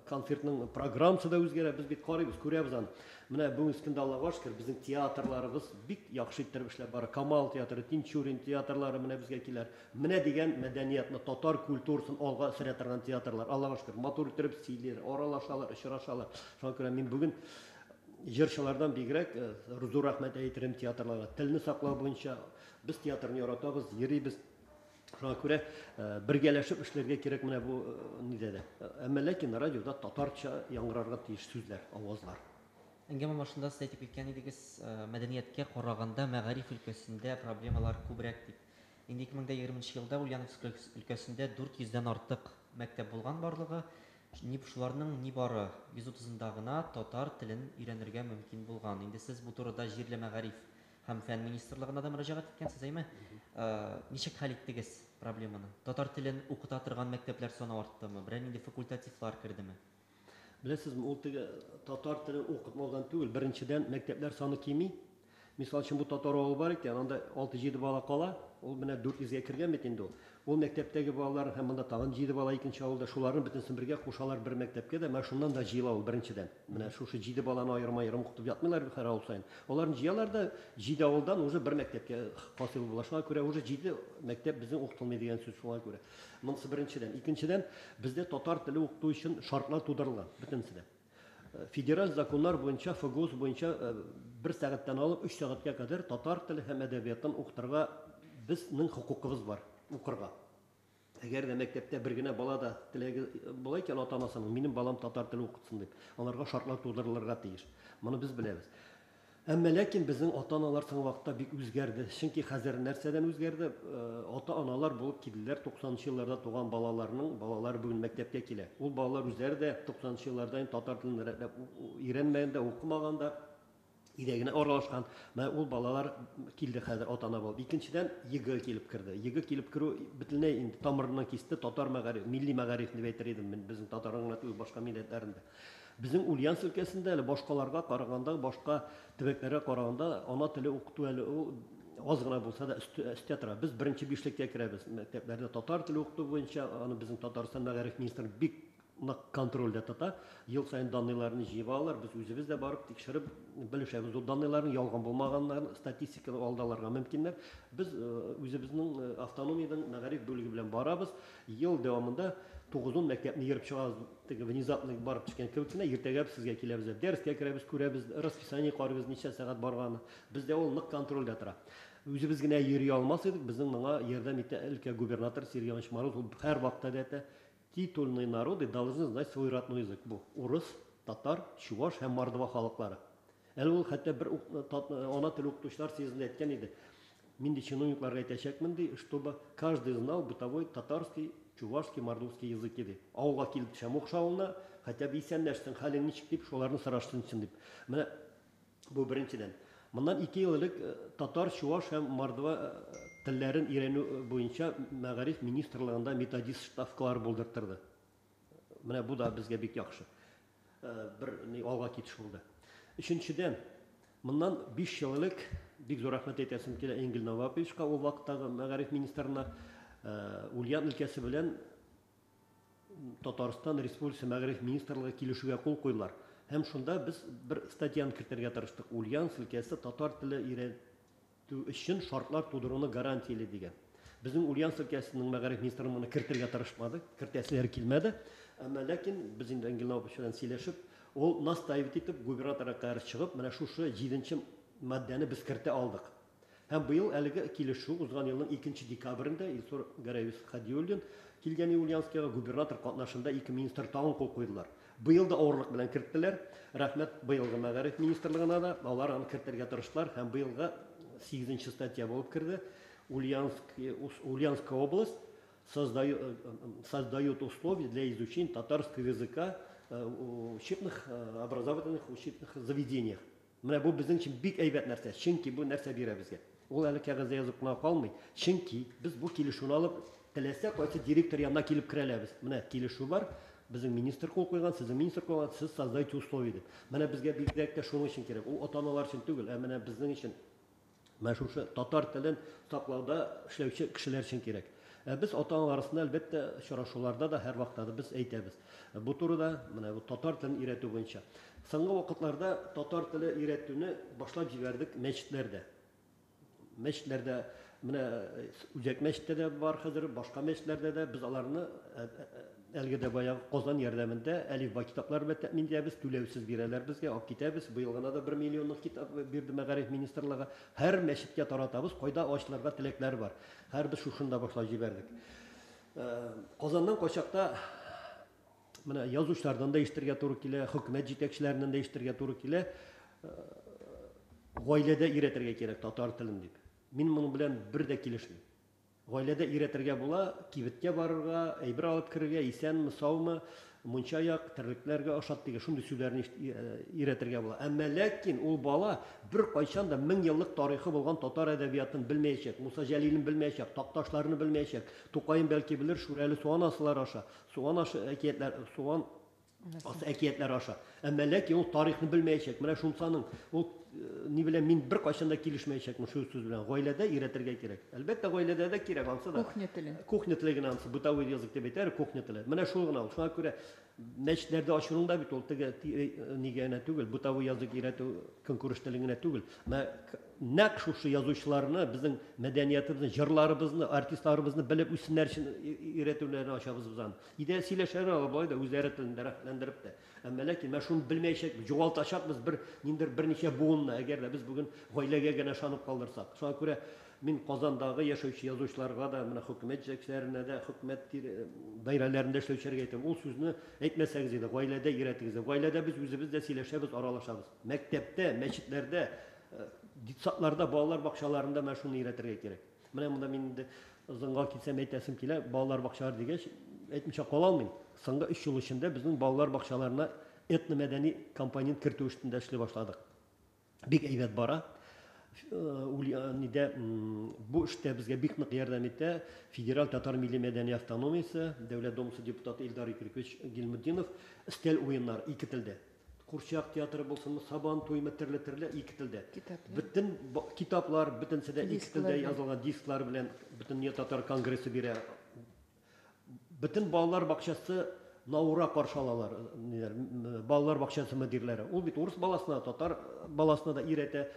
Speaker 2: концертның программасы да үзгәрә. Без бит карыйбыз, күрәбез аны. Менә бүгенге көндә Аллага шөкер, безнең театрларыбыз бик яхшы иттереп эшләп бара. Камал театры, Тинчурин театрлары менә безгә киләр. Менә дигән мәдәниятне, татар культурасын алга сөрә торган театрлар. Аллага шөкер, матур иттереп сөйлиләр, аралашалар, очрашалар. Шуңа күрә мин бүген җырчылардан бигрәк зур рәхмәт әйтерем театрларга. Телне саклау буенча без театрны яратабыз, йөрибез. Шуңа күрә бергәләшеп эшләргә кирәк менә бу нидә дә. Әмма ләкин радиода татарча яңгырарга тиеш сүзләр, авазлар.
Speaker 1: Әңгәмә башында сез әйтеп киткән идегез, мәдәнияткә караганда мәгариф өлкәсендә проблемалар күбрәк дип. Инде 2020 елда Ульяновск өлкәсендә 400-дән артык мәктәп булган барлыгы. Шуларның нибары 130-да гына татар телен өйрәнергә мөмкин булган. Инде сез бу турыда җирле мәгариф һәм фән министрлыгына да мөрәҗәгать иткәнсез, әйме? Ничек хәл иттегез проблеманы? Татар телен укыта торган мәктәпләр саны арттымы? Берәр нинди факультативлар кирдеме?
Speaker 2: Беләсезме, ул теге татар телен укытмаган түгел. Беренчедән мәктәпләр саны кими. Мисал өчен бу татар авылы бар икән, анда 6-7 бала кала. Ул менә 400-гә кергән бит инде ул. Ул мәктәптәге балалар һәм монда тагын 7 бала икенче авылда, шуларны бөтенсен бергә кушалар бер мәктәпкә дә. Менә шуннан да җыела ул беренчедән. Менә шушы 7 баланы аерма-аерым укытып ятмыйлар һәр авыл сайын. Аларны җыялар да 7 авылдан уже бер мәктәпкә хасил була. Шуңа күрә уже 7 мәктәп безнең укытылмый дигән сүз шуңа күрә. Монысы беренчедән. Икенчедән, бездә татар теле укыту өчен шартлар тудырылган бөтенсендә. Федераль законнар буенча, ФГОС буенча 1 сәгатьтән алып 3 сәгатькә кадәр татар теле һәм әдәбиятын укытырга безнең хокукыбыз бар, укырга. Әгәр дә мәктәптә бер генә бала да теләге була икән ата-анасының, минем балам татар теле укытсын дип, аларга шартлар тудырылырга тиеш. Моны без беләбез. Әмма ләкин безнең ата-аналар соңгы вакытта бик үзгәрде. Чөнки хәзер нәрсәдән үзгәрде? Ата-аналар булып килделәр 90-нчы елларда туган балалар бүген мәктәпкә килә. Ул балалар үзләре дә 90-нчы елларда татар телен өйрәнмәгәндә, укымаганда идәгенә аралашкан. Менә ул балалар килде хәзер ата-ана булып. Икенчедән ЕГЭ килеп керде. ЕГЭ килеп керү бөтенләй инде тамырыннан кисте татар мәгариф, милли мәгариф дип әйтер идем мин безнең татарның түгел башка милләтләрендә. Безнең Ульяновск өлкәсендә әле башкаларга караганда, башка төбәкләргә караганда ана теле укыту әле аз гына булса да өстә тора. Без беренче бишлеккә керәбез. Мәктәпләрдә татар теле укыту буенча аны безнең Татарстан мәгариф министры бик нык контрольдә тота. Ел сайын данныйларны җыеп алалар. Без үзебез дә барып тикшереп белешәбез. Ул данныйларның ялган булмаганнарын статистиканы алдаларга мөмкиннәр. Без үзебезнең автономиянең мәгариф бүлеге белән барабыз. Ел дәвамында 9 мәктәпне йөреп чыгабыз. Теге внезапно барып төшкән кебек кенә иртәгә сезгә киләбез. Дәрескә керәбез, күрәбез, расписание карыйбыз, ничә сәгать барганы. Бездә ул нык контрольдә тора. Үзебез генә йөри алмас идек. Безнең моңа ярдәм итә өлкә губернатор Сергей Иванович Мороз. Ул һәр вакытта әйтә, титульные народы должны знать свой родной язык. Бу урыс, татар, чуваш һәм мордва халыклары. Әле ул хәтта бер ана тел укытучылар съездында әйткән иде. Мин ди чиновникларга әйтәчәкмен ди, чтобы каждый знал бытовой татарский, чувашский, мордовский языки ди. Авылга килеп төшәм укшавына, хотя бы исәнләштең, хәлең ничек дип, шуларны сораштың өчен дип. Менә бу беренчедән. Моннан 2 ел элек татар, чуваш һәм мордва телләрен өйрәнү буенча мәгариф министрлыгында методист ставкалар булдыртырды. Менә бу да безгә бик яхшы. Бер алга китеш булды. Өченчедән, моннан 5 ел элек бик зур рәхмәт әйтәсем килә Энгель Новаповичка, ул вакыттагы мәгариф министрына Ульян өлкәсе белән Татарстан Республикасы мәгариф министрлыгы килешүгә кул куйдылар. Һәм шунда без бер статьяны кертергә тырыштык. Ульяновск өлкәсе татар теле өйрәтү өчен шартлар тудыруны гарантияле дигән. Безнең Ульяновск өлкәсенең мәгариф министры моны кертергә тырышмады, кертәселәр килмәде. Әмма ләкин без инде Энгель Новапович белән сөйләшеп, ул настаивать итеп губернаторга каршы чыгып, менә шушы 7нче маддәне без кертә алдык. Һәм быел әлеге килешү узган елның 2 декабрендә Илсур Гарәевич Хадиуллин килгән Ульяновскка губернатор катнашында 2 министр тагын кул куйдылар. Быел да авырлык белән керттеләр. Рәхмәт быелгы мәгариф министрлыгына да, алар аны кертергә тырыштылар һәм быелга 8нче статья булып керде. Ульяновская область создает условия для изучения татарского языка в учебных образовательных учебных заведениях. Менә бу безнең өчен бик әйбәт нәрсә, чөнки бу нәрсә бирә безгә. Ул әле кәгазьдә язып кына калмый, чөнки без бу килешүне алып теләсә кайсы директор янына килеп керәләбез. Менә килешү бар, Безнең министр кул куйган, сезнең министр куйган, сез создайте условия дип. Менә безгә бигрәк тә шуның өчен кирәк. Ул ата-аналар өчен түгел, ә менә безнең өчен. Менә шушы татар телен саклауда эшләүче кешеләр өчен кирәк. Без ата-аналар арасында әлбәттә очрашуларда да һәр вакытта да біз әйтәбез. Бу турыда менә бу татар телен өйрәтү буенча. Соңгы вакытларда татар теле өйрәтүне башлап җибәрдек мәчетләрдә. Мәчетләрдә менә Үзәк мәчеттә дә бар хәзер, башка мәчетләрдә дә без аларны әлегә дә баягы Казан ярдәмендә әлифба китаплар белән тәэмин итәбез, түләүсез бирәләр безгә, алып китәбез. Быел гына да 1 миллионлык китап бирде Мәгариф министрлыгы. Һәр мәчеткә таратабыз, кайда ачларга теләкләр бар. Һәр без шушында башлап җибәрдек. Казаннан качакта менә язучылардан да ишетергә туры килә, хөкүмәт җитәкчеләреннән дә ишетергә туры килә. Гаиләдә өйрәтергә кирәк татар телен дип. Мин моның белән бер дә килешмим. Гаиләдә өйрәтергә була, кибеткә барырга, әйбер алып керергә, исәнме, саумы, мунча як, терлекләргә ашат дигән шундый сүзләрне өйрәтергә була. Әмма ләкин ул бала бер кайчан да 1000 еллык тарихы булган татар әдәбиятын белмәячәк, Муса Җәлилен белмәячәк, Такташларны белмәячәк, Тукайын бәлки белер, Шүрәле суан асылар аша, суан ашы әкиятләр, суан асы әкиятләр аша. Әмма ләкин ул тарихны белмәячәк. Менә шунсаның ул ни белән мин бер кайчан да килешмәячәкмен шу сүз белән. Гаиләдә өйрәтергә кирәк. Әлбәттә гаиләдә дә кирәк ансы да.
Speaker 3: Кухня теле.
Speaker 2: Кухня теле генә ансы бытовой язык дип әйтәр, кухня теле. Менә шул гына. Шуңа күрә мәчетләрдә ачуның да бит ул теге нигә генә түгел, бытовой язык өйрәтү конкурс теле генә түгел. Нәкъ шушы язучыларны, безнең мәдәниятебезне, җырларыбызны, артистларыбызны белеп үссеннәр өчен өйрәтүләрне ачабыз без аны. Идә сөйләшәләр алып болай да үзләре телендә рәхләндереп тә. Әмма ләкин мен шуны белмәячәк, югалтачакбыз берничә буынны, әгәр дә без бүген гаиләгә генә ышанып калдырсак. Шуңа күрә мин Казандагы яшәүче язучыларга да, менә хөкүмәт җитәкчеләренә дә, хөкүмәт даирәләрендә эшләүчеләргә әйтәм, ул сүзне әйтмәсәгез иде, гаиләдә өйрәтегез. Гаиләдә без үзебез дә сөйләшәбез, аралашабыз. Мәктәптә, мәчетләрдә, детсадларда, балалар бакчаларында мен шуны өйрәтергә кирәк. Менә монда мин инде озынга китсәм әйтәсем килә, балалар бакчалары дигәч, әйтмичә кала алмыйм. Соңгы 3 ел эчендә безнең балалар бакчаларына этно-мәдәни компонент кертү эшендә эшли башладык. Бик әйбәт бара. Бу эштә безгә бик нык ярдәм итә Федераль Татар Милли Мәдәни Автономиясе, Дәүләт Думасы депутаты Илдар Икрикович Гилметдинов өстәл уеннар 2 телдә. Курчак театры булсынмы, Сабан туймы төрле 2 телдә. Бөтен китаплар бөтенсе дә 2 телдә язылган дисклар белән бөтен татар конгрессы бирә. Бөтен балалар бакчасы Наура каршы алалар, балалар бакчасы мөдирләре. Ул бит урыс баласына, татар баласына да өйрәтә.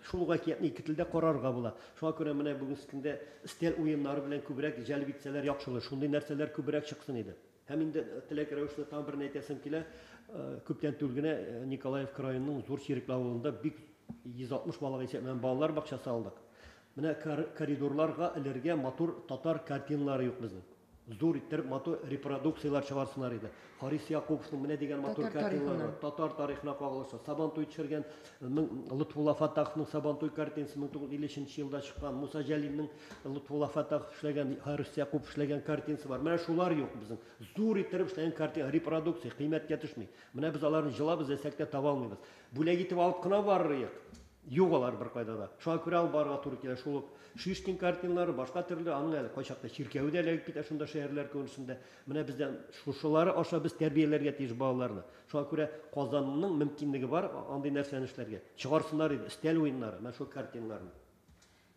Speaker 2: Шул вакыятны 2 телдә карарга була. Шуңа күрә менә бүгенге көндә стел уеннары белән күбрәк җәлеп итсәләр яхшылы. Шундый нәрсәләр күбрәк чыксын иде. Һәм инде теләк рәвешле там бер әйтәсем килә. Күптән түгел генә Николаев краеның Зур Чирекле авылында бик 160 балага исәпләнгән балалар бакчасы алдык. Менә коридорларга эләргә матур татар картиналары юк безнең. Зур иттереп матур репродукциялар чыгарсыннар иде. Харис Яковлевның менә дигән матур картиналары, татар тарихына кагылышлы. Сабантуй төшергән Лутфулла Фаттаховның Сабантуй картинасы 1953 елда чыккан. Муса Җәлилнең Лутфулла Фаттахов эшләгән, Харис Яков эшләгән картинасы бар. Менә шулар юк безнең. Зур иттереп эшләгән картина, репродукция, кыйммәткә төшми. Менә без аларны җылап эзләсәк тә таба алмыйбыз. Бүләк итеп алып кына барырык. Юк алар бер кайда да. Шуңа күрә алып барырга туры килә. Шул Шишкин картиналары, башка төрле, аның әле кайчакта чиркәүдә эләгеп китә шунда шәһәрләр күренешендә. Менә бездән шушылары аша без тәрбияләргә тиеш балаларны. Шуңа күрә Казанның мөмкинлеге бар андый нәрсәне эшләргә. Чыгарсыннар иде, стел уеннары, менә шул картиналарны.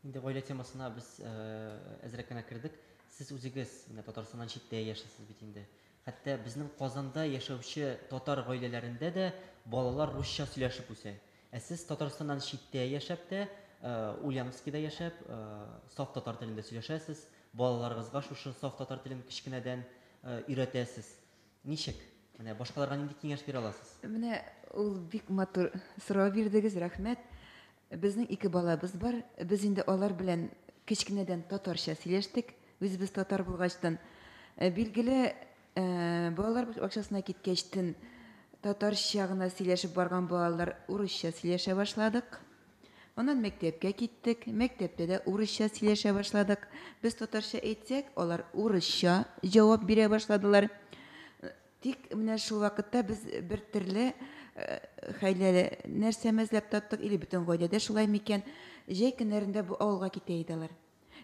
Speaker 1: Инде гаилә темасына без әзрәк кенә кердек. Сез үзегез менә Татарстаннан читтә яшәсез бит инде. Хәтта безнең Казанда яшәүче татар гаиләләрендә дә балалар русча сөйләшеп үсә. Сез Татарстаннан читтә яшәп тә, Ульяновскида яшәп, саф татар телендә сөйләшәсез, балаларыгызга шушы саф татар телен кичкенәдән өйрәтәсез. Ничек? Менә башкаларга нинди киңәш бирә аласыз?
Speaker 3: Менә ул бик матур сорау бирдегез, рәхмәт. Безнең 2 балабыз бар. Без инде алар белән кичкенәдән татарча сөйләштек. Үзебез татар булгачтан. Билгеле, балалар бакчасына киткәчтен татарча гына сөйләшеп барган балалар урысча сөйләшә башладык. Онан мәктәпкә киттек. Мәктәптә дә урысча сөйләшә башладык. Без татарча әйтсәк, алар урысча җавап бирә башладылар. Тик менә шул вакытта без бер төрле хәйләле нәрсә мәзләп таттык, или бөтен гаиләдә шулай микән, җәй көннәрендә бу авылга китә иделәр.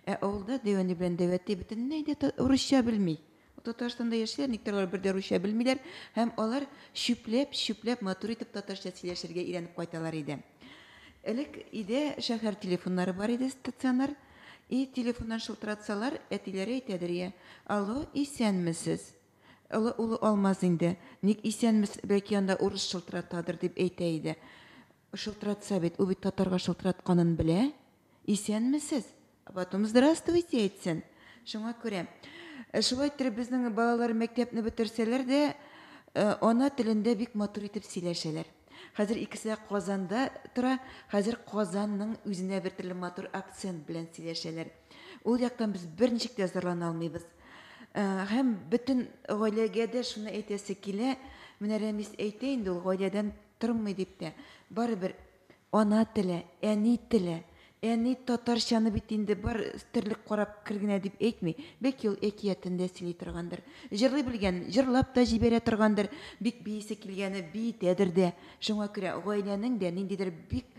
Speaker 3: Авылда дәвәне белән дәвәти бөтенләй дә урысча белми. Татарстанда яшиләр, никтер алар бер дә русча белмиләр һәм алар шүпләп матур итеп татарча сөйләшергә өйрәнеп кайталар иде. Элек иде шәһәр телефоннары бар иде стационар. И телефоннан шылтыратсалар, әтиләре әйтәдер, алло, исәнмесез? Улы алмаз инде. Ник исәнмес, бәлки анда урыс шылтыратадыр дип әйтә иде. Шылтыратса бит, ул бит татарга шылтыратканын белә. Исәнмесез? А потом здравствуйте әйтсен. Шуңа күрә. Шулай итеп безнең балалар мәктәпне бетерсәләр дә, ана телендә бик матур итеп сөйләшәләр. Хәзер икесе дә Казанда тора. Хәзер Казанның үзенә бер төрле матур акцент белән сөйләшәләр. Ул яктан без берничек тә зарлана алмыйбыз. Һәм бөтен гаиләгә дә шуны әйтәсе килә. Менә Рәмис әйтә инде, ул гаиләдән тормый дип тә. Барыбер ана теле, әни теле. Әни татарчаны бит инде бар терлек карап кергенә дип әйтми. Бәлки ул әкиятендә сөйли торгандыр. Җырлый белгән, җырлап та җибәрә торгандыр. Бик биисе килгәне биитәдер дә. Шуңа күрә гаиләнең дә ниндидер бик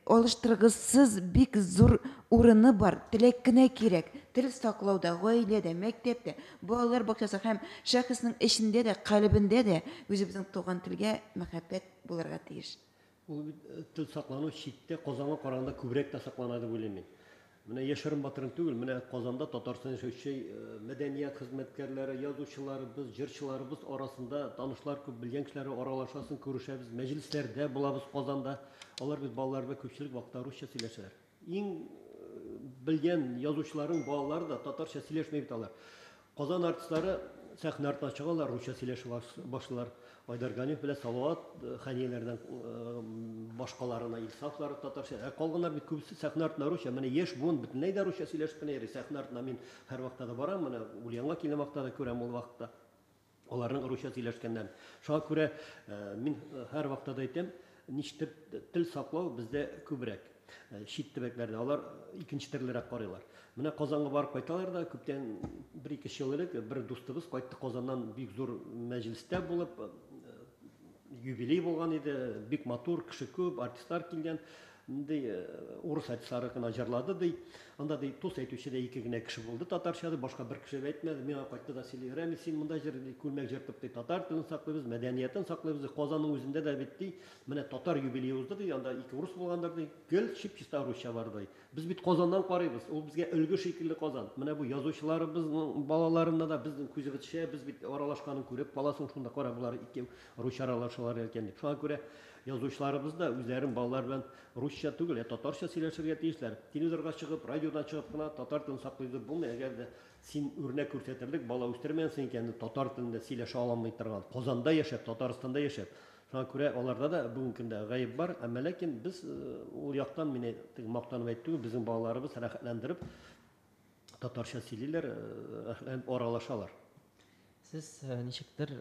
Speaker 3: алыштыргысыз, бик зур урыны бар. Теләк кенә кирәк. Тел саклауда, гаиләдә, мәктәптә, балалар бакчасы һәм шәхеснең эчендә дә, калбендә дә үзебезнең туган телгә мәхәббәт булырга тиеш.
Speaker 2: Ул тел саклану читтә Казанга караганда күбрәк тә саклана дип уйлыйм мин. Менә яшерен батырын түгел, менә Казанда Татарстан яшәүче мәдәният хезмәткәрләре, язучыларыбыз, җырчыларыбыз арасында танышлар күп, белгән кешеләр аралашасын, күрешәбез, мәҗлесләрдә булабыз Казанда. Алар бит балаларга күпчелек вакытта русча сөйләшәләр. Иң белгән язучыларның балалары да татарча сөйләшмәй бит алар. Казан артистлары сәхнә артына чыгалар, русча сөйләшә башлар. Айдар Ганиев белән Салават Хәнияләрдән башкаларына Илсафлар татарча. Калганнар бит күбесе сәхнә артына русча. Менә яшь буын бөтенләй дә русча сөйләшеп кенә йөри. Сәхнә артына мин һәр вакытта да барам, менә Ульянга килгән вакытта да күрәм ул вакытта. Аларның русча сөйләшкәннән. Шуңа күрә мин һәр вакытта да әйтәм, ничек тел саклау бездә күбрәк. Чит төбәкләрдә алар икенче төрлерәк карыйлар. Менә Казанга барып кайталар да, күптән 1-2 ел элек бер дустыбыз кайтты Казаннан, бик зур мәҗлестә булып, юбилей булган иде, бик матур, кеше күп, артистлар килгән. Урыс артистлары гына җырлады ди. Анда ди тус әйтүче дә ике генә кеше булды татарча, башка бер кеше әйтмәде. Миңа кайтты да сөйли, Рәмис, син монда җырлый, күлмәк җыртып ди, татар телен саклыйбыз, мәдәниятен саклыйбыз. Казанның үзендә дә бит ди, менә татар юбилей узды ди, анда ике урыс булгандыр ди, гел чип-чиста русча бар ди. Без бит Казаннан карыйбыз, ул безгә өлге шикелле Казан. Менә бу язучыларыбызның балаларында да безнең күзебезчә, без бит аралашканын күреп, баласын шунда кара булар ике русча аралашалар икән дип. Шуңа күрә язучыларыбыз да үзләрен балалар белән русча түгел, татарча сөйләшергә тиешләр. Телевизорга чыгып, радиодан чыгып кына татар телен саклыйды булмый. Әгәр дә син үрнәк күрсәтерлек бала үстермәсен икән, татар телендә сөйләшә алмый торган, Казанда яшәп, Татарстанда яшәп. Шуңа күрә аларда да бүгенге көндә гаеп бар. Әмма ләкин без ул яктан мине мактанып әйтү, безнең балаларыбыз рәхәтләндереп татарча сөйлиләр, аралашалар.
Speaker 1: Сез ничектер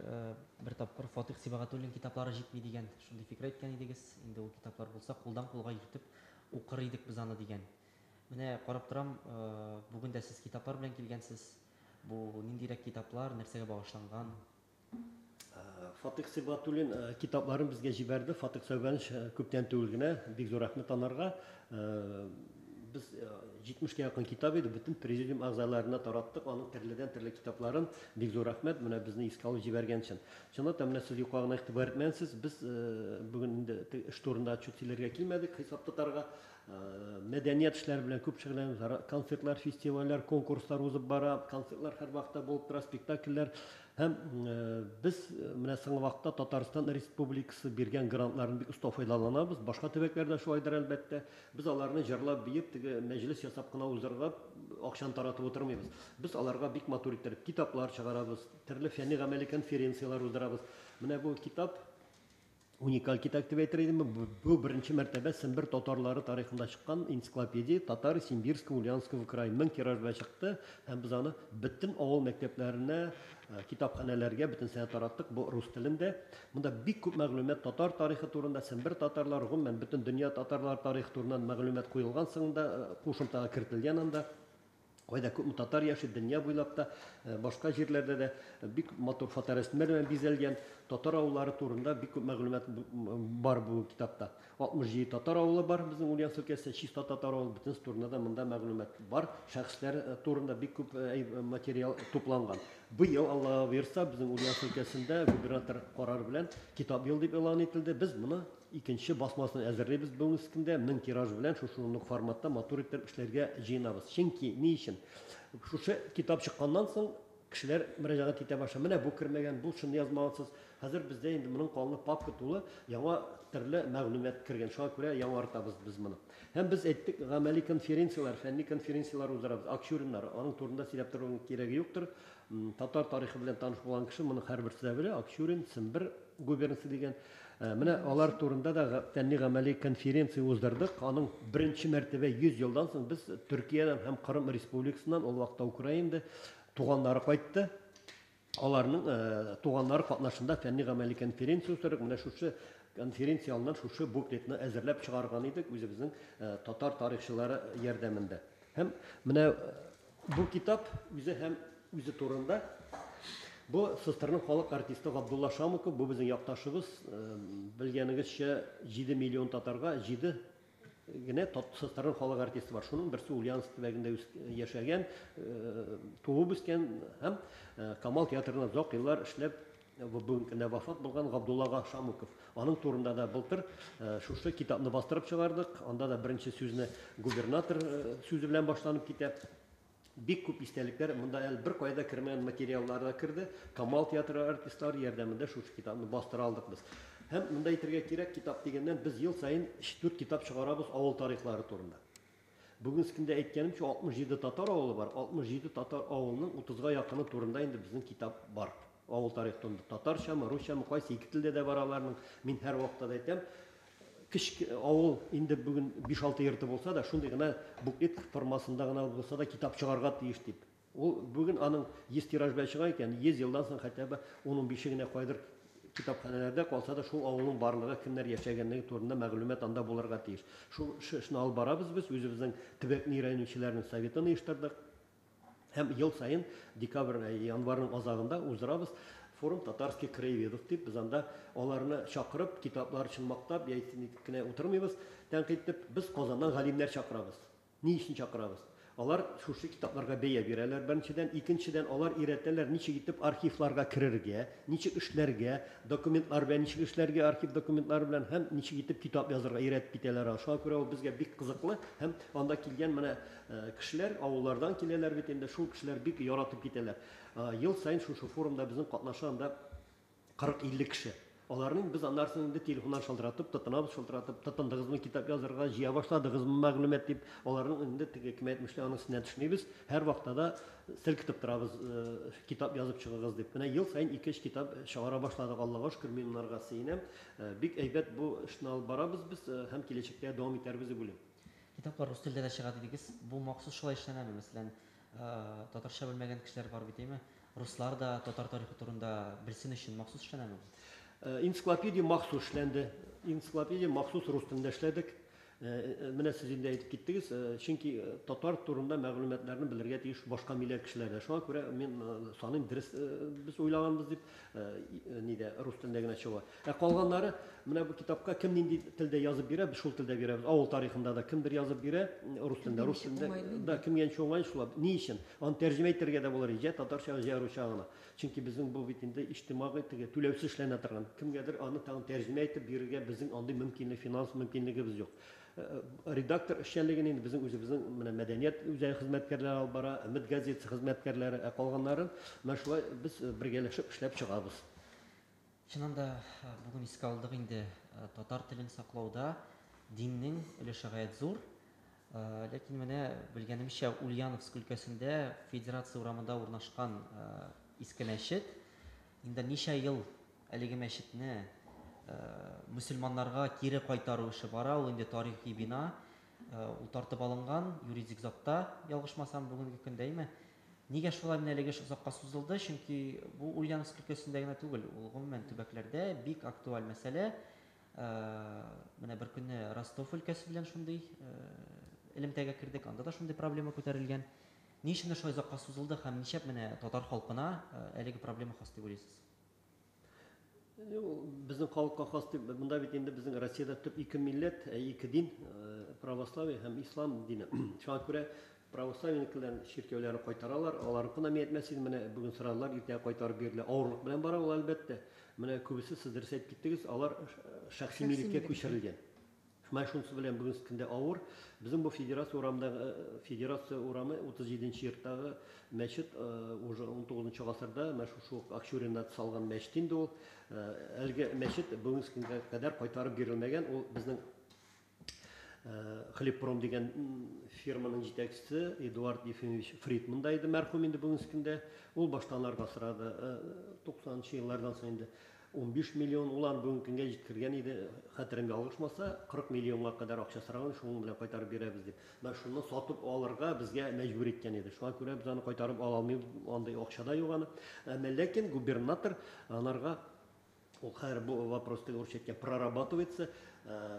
Speaker 1: бер тапкыр Фатих Сибагатуллин китаплары җитми дигән шундый фикер әйткән идегез. Инде ул китаплар булса, кулдан кулга йөртеп укыр идек без аны дигән. Менә карап торам, бүген дә сез китаплар белән килгәнсез. Бу ниндирәк китаплар, нәрсәгә багышланган?
Speaker 2: Фатих Сибагатуллин китапларын безгә җибәрде. Фатих Сәүбәнич күптән түгел генә, бик зур рәхмәт анарга. Biz 70-ке якын китап иде, бөтен президиум әгъзаларына тараттык, аның төрле китапларын. Бик зур рәхмәт, менә безне искә алып җибәргән өчен. Чынлап та менә сез юкагына игътибар итмәнсез, biz бүген инде эш турында отчет сөйләргә килмәдек, хисап тотарга. Мәдәният эшләре белән күп шөгыльләнәбез. Концертлар, фестивальләр, конкурслар узып бара, концертлар һәр вакытта булып тора, спектакльләр. Һәм без менә соңгы вакытта Татарстан Республикасы биргән грантларын бик оста файдаланабыз. Башка төбәкләрдә шулайдыр әлбәттә. Без аларны җырлап, биеп, теге мәҗлес ясап кына уздырып, акчаны таратып утырмыйбыз. Без аларга бик матур итеп китаплар чыгарабыз, төрле фәнни гамәли конференциялар уздырабыз. Менә бу китап уникаль китап дип әйтер идем. Бу беренче мәртәбә Сембер татарлары тарихында чыккан энциклопедия Татар Симбирского Ульяновского края 1000 тиражда чыкты. Һәм без аны бөтен авыл мәктәпләренә, китапханәләргә бөтен сәнә тараттык. Бу рус телендә. Монда бик күп мәгълүмат татар тарихы турында, Сембер татарлар, гомумән бөтен дөнья татарлар тарихы турында мәгълүмат куелган, соңында кушымтага кертелгән анда. Кайда күп татар яши, дөнья буйлап та, башка җирләрдә дә бик матур фоторәсемнәр белән бизәлгән татар авыллары турында бик күп мәгълүмат бар бу китапта. 67 татар авылы бар безнең Ульяновск өлкәсендә, чиста татар авылы, бөтен турында да монда мәгълүмат бар. Шәхесләр турында бик күп материал тупланган. Бу ел Аллаһ бирсә безнең Ульяновск өлкәсендә губернатор карары белән китап ел дип элан ителде. Без моны икенче басмасын әзерләйбез бүгенге көндә 1000 тираж белән шушы форматта матур итеп эшләргә җыенабыз. Чөнки ни өчен? Шушы китап чыкканнан соң кешеләр мөрәҗәгать итә башлый. Менә бу кермәгән, бу шуны язмагансыз. Хәзер бездә инде моның калны папка тулы яңа төрле мәгълүмат кергән. Шуңа күрә яңартабыз без моны. Һәм без әйттек, гамәли конференциялар, фәнни конференциялар уздырабыз. Акчуриннар, аның турында сөйләп торырга кирәге юктыр. Татар тарихы белән таныш булган кеше моны һәрберсе дә белә. Акчурин, Сембер губернасы дигән. Менә алар турында да фәнни гамәли конференция уздырдык. Аның беренче мәртәбә 100 елдан соң без Төркиядән һәм Кырым Республикасыннан, ул вакытта Украинада туганнары кайтты. Аларның туганнары катнашында фәнни гамәли конференция уздырдык. Менә шушы конференция алыннан шушы буклетны әзерләп чыгарган идек үзебезнең татар тарихчылары ярдәмендә. Һәм менә бу китап үзе турында бу Сыстырның халык артисты Габдулла Шамуков, бу безнең якташыбыз, белгәнегезчә 7 миллион татарга 7 генә Сыстырның халык артисты бар. Шуның берсе Ульяновск төбәгендә яшәгән, туып үскән һәм Камал театрында озак еллар эшләп бүгенге вафат булган Габдулла Шамуков. Аның турында да былтыр шушы китапны бастырып чыгардык. Анда да беренче сүзне губернатор сүзе белән башланып китә. Бик күп истәлекләр, монда әле бер кайда кермәгән материаллар да керде. Камал театры артистлары ярдәмендә шушы китапны бастыра алдык без. Һәм монда әйтергә кирәк, китап дигәннән без ел саен 4 китап чыгарабыз авыл тарихлары турында. Бүгенге көндә әйткәнемчә 67 татар авылы бар. 67 татар авылының 30га якыны турында инде безнең китап бар. Авыл тарихы турында. Татарчамы, русчамы, кайсы ике телдә дә бар аларның. Мин һәр вакытта да әйтәм, кичке авыл инде бүген 5-6 йорты булса да, шундый гына буклет формасында гына булса да китап чыгарга тиеш дип. Ул бүген аның 100 тираж белән чыга икән, 100 елдан соң хәтта 10-15 генә кайдыр китапханәләрдә калса да шул авылның барлыгы кемнәр яшәгәнлеге турында мәгълүмат анда булырга тиеш. Шуны алып барабыз без, үзебезнең төбәкне өйрәнүчеләрнең советын оештырдык. Һәм ел саен декабрь январьның азагында уздырабыз форум татарских краеведов дип, без анда аларны чакырып, китаплар өчен мактап, яисә кенә утырмыйбыз, тәнкыйть итеп, без Казаннан галимнәр чакырабыз. Ни өчен чакырабыз? Алар шушы китапларга бәя бирәләр. Беренчедән, икенчедән алар өйрәтәләр ничек итеп архивларга керергә, ничек эшләргә, документлар белән ничек эшләргә, архив документлары белән һәм ничек итеп китап язарга өйрәтеп китәләр. Шуңа күрә ул безгә бик кызыклы һәм анда килгән менә кешеләр авыллардан киләләр бит инде, шул кешеләр бик яратып китәләр. Ел саен шушы форумда безнең катнашканда 40-50 кеше. Аларның без аннарсын инде телефоннан шалтыратып, тотынабыз, шалтыратып, тотындыгызмы китап язарга, җыя башладыгызмы мәгълүмат дип, аларның инде теге кем әйтмешләр, аның синә төшнибез. Һәр вакытта да селкитеп торабыз, китап язып чыгыгыз дип. Менә ел саен 2-3 китап чыгара башладык, Аллаһка шөкер, мин монарга сөенәм. Бик әйбәт бу эшне алып барабыз без һәм киләчәктә дәвам итәрбез дип уйлыйм.
Speaker 1: Китаплар рус телендә дә чыга дидегез. Бу махсус шулай эшләнәме? Мәсәлән, татарча белмәгән кешеләр бар бит, әйме? Руслар да татар тарихы турында белсен өчен махсус эшләнәме? Энциклопедия
Speaker 2: махсус эшләнде. Энциклопедия махсус рус телендә эшләдек. Менә сез инде әйтеп киттегез, чөнки татар турында мәгълүматларны белергә тиеш башка милләт кешеләр. Шуңа күрә мин саныйм, дөрес без уйлаганбыз дип, нидә рус телендә генә чыга. Калганнары менә бу китапка кем нинди телдә язып бирә, без шул телдә бирәбез. Авыл тарихында да кемдер язып бирә, рус телендә да кемгә чоңай шулай. Ни өчен? Аны тәрҗемә итәргә дә булыр, иҗат татарча, русча гына. Чөнки безнең бу бит инде иҗтимагый теге түләүсез эшләнә торган. Кемгәдер аны тагын тәрҗемә итеп бирергә безнең андый мөмкинлек, финанс мөмкинлегебез юк. Редактор эшчәнлеген инде безнең үзебезнең менә мәдәният үзәге хезмәткәрләре алып бара, Өмет газетасы хезмәткәрләре, калганнарын менә шулай без бергәләшеп эшләп чыгабыз.
Speaker 1: Чыннан да бүген искә алдык инде татар телен саклауда диннең өлеше гаять зур. Ләкин менә белгәнемчә Ульяновск өлкәсендә федерация урамында урнашкан иске мәчет инде ничә ел әлеге мәчетне мөселманнарга кире кайтару эше бара. Ул инде тарихи бина, ул тартып алынган юридик затта, ялгышмасам бүгенге көндәме. Нигә шулай менә әлеге озакка сузылды? Чөнки бу Ульяновск өлкәсендә генә түгел, ул гомумән төбәкләрдә бик актуаль мәсьәлә. Менә бер көнне Ростов өлкәсе белән шундый элемтәгә кирдек, анда да шундый проблема күтәрелгән. Ни өчен шулай озакка сузылды һәм ничек менә татар халкына әлеге проблема хас дип уйлыйсыз?
Speaker 2: Безнең халыкка хас дип, монда бит инде безнең Россиядә төп ике милләт, ике дин, православие һәм ислам дине. Шуңа күрә православиенекләр ширкәүләрне кайтаралар, аларны мәйет мәсҗид менә бүген сорадылар, иртәгә кайтарып бирделәр. Авырлык белән бара ул әлбәттә. Менә күбесе сез дөрес әйтеп киттегез, алар шәхси милеккә күчерелгән. Шуңа шунысы белән бүген көндә авыр. Безнең бу федерация урамы 37нче йорттагы мәчет уже 19нчы гасырда мәшһүр Акчуринда салган мәчет инде ул. Әлеге мәчет бүген көнгә кадәр кайтарып бирелмәгән. Ул безнең Хлебпром дигән фирманың җитәкчесе Эдуард Ефимович Фридман да иде мәрхүм инде бүген көндә. Ул баштанларга сорады 90нчы еллардан соң инде 15 миллион улан бүген көнгә җиткергән иде. Хәтеремгә алгышмаса 40 миллионга кадәр акча сораган, шуның белән кайтарып бирәбез дип. Менә шуны сатып алырга безгә мәҗбүр иткән иде. Шуңа күрә без аны кайтарып ала алмыйбыз, андай акча да юк аны. Ләкин губернатор анарга ул хәзер бу вопросты үрчәткән прорабатывается.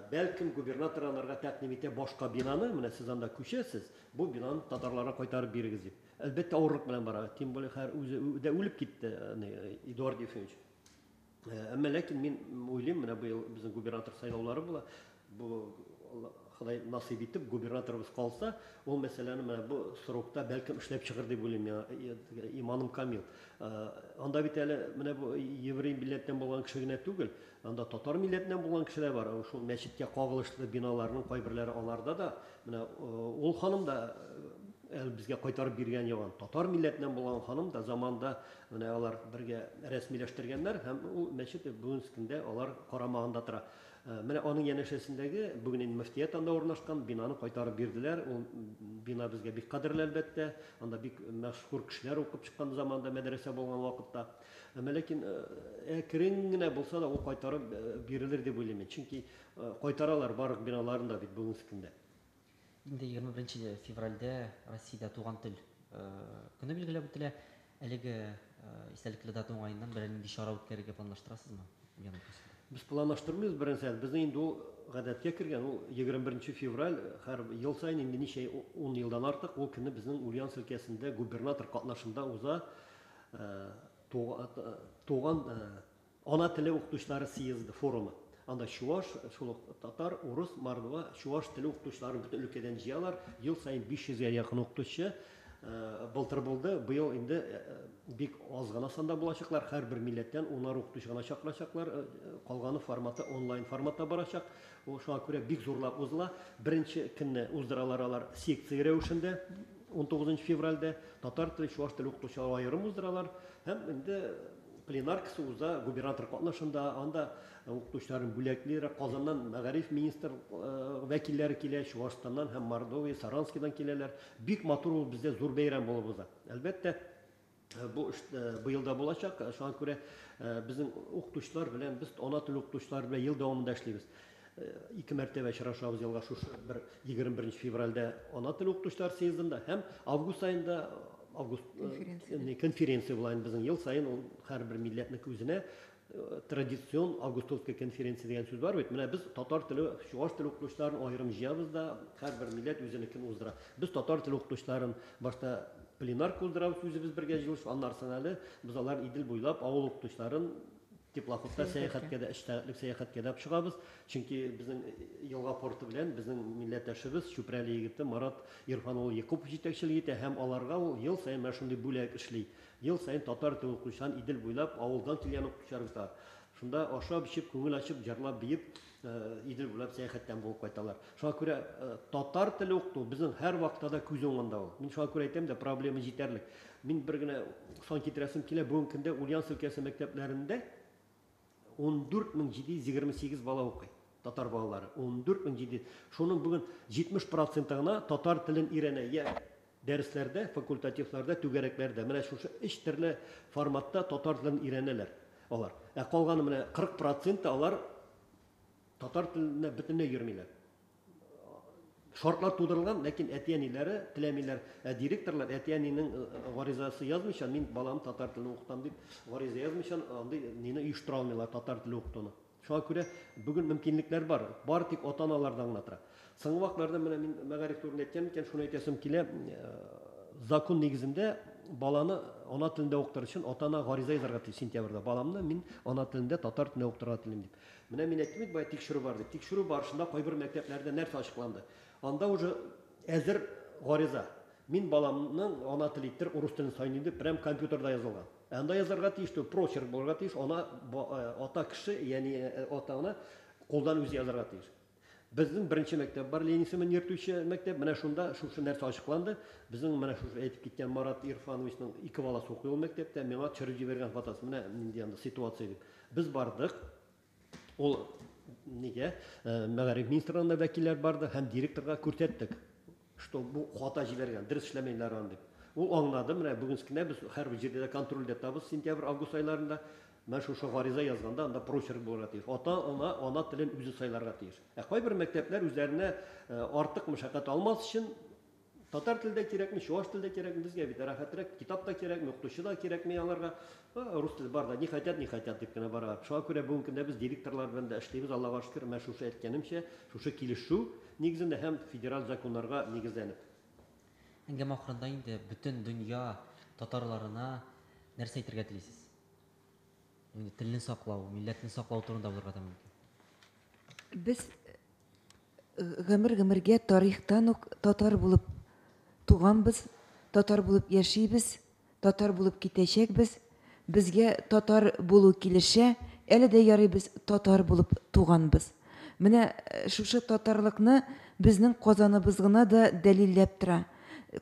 Speaker 2: Бәлкем губернатор анарга тәкъдим итә башка бинаны, менә сез анда күчәсез, бу бинаны татарларга кайтарып бирегез дип. Әлбәттә авырлык белән бара. Тем более хәзер үзе дә үлеп китте, Эдуард Ефимович. Әмма ләкин мин уйлыйм, менә быел безнең губернатор сайлаулары була. Бу Ходай насыйп итеп губернаторыбыз калса, ул мәсьәләне менә бу срокта бәлкем эшләп чыгыр дип уйлыйм я. Иманым камил. Анда бит әле менә бу еврей милләттән булган кеше генә түгел, анда татар милләтеннән булган кешеләр бар. Шул мәчеткә кагылышлы биналарның кайберләре аларда да менә ул ханым да безгә кайтарып биргән яган. Татар милләтеннән булган ханым да заманда менә алар бергә рәсмиләштергәннәр һәм ул мәчет бүген көндә алар карамагында тора. Менә аның янәшәсендәге бүген инде мөфтият анда урнашкан бинаны кайтарып бирделәр. Ул бина безгә бик кадерле әлбәттә. Анда бик мәшһүр кешеләр укып чыккан заманда мәдрәсә булган вакытта. Ләкин әкрен генә булса да ул кайтарып бирелер дип уйлыйм. Чөнки кайтаралар барлык биналарын да бит бүген көндә.
Speaker 1: Инде 21 февральдә Россиядә туган тел көне билгеләп үтелә. Әлеге истәлекле дата уңаеннан бер нинди чара үткәрергә планлаштырасызмы?
Speaker 2: Без планлаштырмыйбыз беренче. Безнең инде ул гадәткә кергән, ул 21 февраль һәр ел сайын инде ничә 10 елдан артык ул көнне безнең Ульяновск өлкәсендә губернатор катнашында уза туган ана теле укытучылары съезды форумы. Анда чуаш, шул татар, урыс, мордва, чуаш теле укытучыларын бөтен өлкәдән җыялар. Ел сайын 500-гә якын укытучы былтыр булды. Быел инде бик аз гына санда булачаклар. Һәр бер милләттән 10 укытучы гына чакырачаклар. Калганы форматы онлайн форматта барачак. Ул шуңа күрә бик зурлап узыла. Беренче көнне уздыралар алар секция рәвешендә 19 февральдә татар теле, чуаш теле укытучылар аерым уздыралар. Һәм инде пленаркасы уза губернатор катнашында, анда укытучыларын бүләкләре, Казаннан мәгариф министр вәкилләре килә, Чуашстаннан һәм Мордовия, Саранскидан киләләр. Бик матур ул бездә зур бәйрәм булып уза. Әлбәттә, бу быел да булачак. Шуңа күрә безнең укытучылар белән, без ана теле укытучылары белән ел дәвамында эшлибез. 2 мәртәбә очрашабыз елга шушы 21 февральдә ана теле укытучылар съездында һәм август айында конференция була безнең ел сайын ул һәрбер милләтнең үзенә традицион августовская конференция дигән сүз бар бит. Менә без татар теле, чуаш теле укытучыларын аерым җыябыз да, һәрбер милләт үзенекен уздыра. Без татар теле укытучыларын башта пленарка уздырабыз үзебез бергә җыелыш, аннарсын әле без алар Идел буйлап авыл укытучыларын теплоходта сәяхәткә дә, эштәлек сәяхәткә дә чыгабыз. Чөнки безнең елга порты белән безнең милләттәшебез Чүпрәле егете Марат Ирфан улы Якубов җитәкчелек итә һәм аларга ул ел сайын менә шундый бүләк эшли. Ел сайын татар теле укучыларын Идел буйлап авылдан килгән укучылар бар. Шунда ашап, ичеп, күңел ачып, җырлап, биеп Идел буйлап сәяхәттән булып кайталар. Шуңа күрә татар теле укыту безнең һәр вакытта да күз уңында ул. Мин шуңа күрә әйтәм дә, проблема җитәрлек. Мин бер генә сан китерәсем килә, бүген көндә Ульяновск өлкәсе мәктәпләрендә 14728 бала укый. Татар балалары 14700. Шуның бүген 70% гына татар телен өйрәнә. Я дәресләрдә, факультативларда, түгәрәкләрдә. Менә шушы 3 төрле форматта татар телен өйрәнәләр алар. Калганы менә 40% алар татар теленә бөтенләй йөрмиләр. Шартлар тудырылган, ләкин әтиәниләре теләмиләр. Директорлар әтиәнинең гаризасы язмыйча, мин балам татар телен укытам дип гариза язмыйча, андый нине оештыра алмыйлар татар теле укытуны. Шуңа күрә бүген мөмкинлекләр бар. Бар тик ата-аналардан гына тора. Соңгы вакытларда менә мин мәгариф турында әйткән икән, шуны әйтәсем килә. закон негізінде баланы ана тілінде оқытыр үшін ата-ана ғариза язарга тиіс сентябрьда. Баламны мен ана тілінде татар тілінде оқытырга телим деп. Менә мен әйттем бит, бая тикшерү бар дип. Тикшерү барышында кайбер мәктәпләрдә нәрсә ачыкланды. Анда уже әзер ғариза. Мин баламның ана теле иттер, урыс телен сайын дип, прям компьютерда язылган. Анда язарга тиеш, прочерк булырга тиеш, ана ата кеше, ягъни ата-ана қолдан үзе язарга тиеш. Безнең беренче мәктәп бар, Ленин Семен йөртүче мәктәп, менә шунда шушы нәрсә ачыкланды. Безнең менә шушы әйтеп киткән Марат Ирфановичның ике баласы укый ул мәктәптә, миңа төшереп җибәргән фотосы, менә нинди анда ситуация дип. Без бардык. Ул нигә? Мәгариф министрлыгында вәкилләр барды һәм директорга күрсәттек. Что бу хата җибәргән, дөрес эшләмәйләр аны дип. Ул аңлады, менә бүген көндә без һәрбер җирдә контрольдә табыз, сентябрь-август айларында. Мен шушы ғариза язганда анда прочерк булырга тиеш. Ана телен үзе сайларга тиеш. Кайбер мәктәпләр үзләренә артык мәшәкать алмас өчен татар телендә кирәкме, чуаш телендә кирәкме, безгә бит рәхәтрәк китап та кирәкме, укытучы да кирәкме аларга. Рус теле бар да, не хотят дип кенә бара. Шуңа күрә бүген көндә без директорлар белән дә эшләйбез, Аллага шөкер, мен шушы әйткәнемчә, шушы килешү нигезендә һәм федераль законнарга нигезләнеп.
Speaker 1: Әңгәмә ахырында инде бөтен дөнья татарларына нәрсә әйтергә телисез? Телне саклау, милләтне саклау турында булырга да мөмкин.
Speaker 3: Без гомергә тарихтан ук татар булып туганбыз, татар булып яшибез, татар булып китәчәкбез. Безгә татар булу килешә, әле дә ярый без татар булып туганбыз. Менә шушы татарлыкны безнең Казаныбыз гына да дәлилләп тора.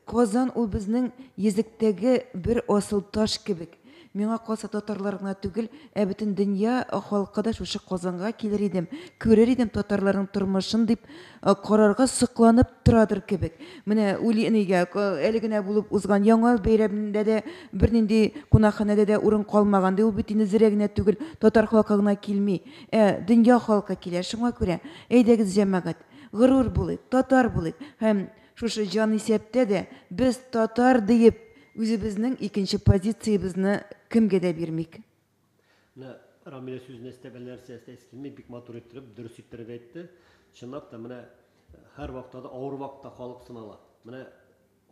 Speaker 3: Казан ул безнең йөзектәге бер асыл таш кебек. Миңа калса татарлар гына түгел, бөтен дөнья халкы да шушы Казанга килер идем, күрер идем татарларның тормышын дип карарга сокланып торадыр кебек. Менә үлинегә әле генә булып узган яңа бәйрәмендә дә бернинди кунакханәдә дә урын калмаган ди, ул бит инде зрәгенә түгел, татар халкы гына килми, дөнья халкы килә. Шуңа күрә әйдәгез җәмәгать, горур булыйк, татар булыйк һәм шушы җан исәптә дә без татар диеп үзебезнең икенче позициябезне кемгә дә бирмик.
Speaker 2: Менә Рамилә сүзенә стәбәл нәрсә әйткәнме, бик матур иттереп, дөрес иттереп әйтте. Чынлап та менә һәр вакытта да авыр вакытта халык сынала. Менә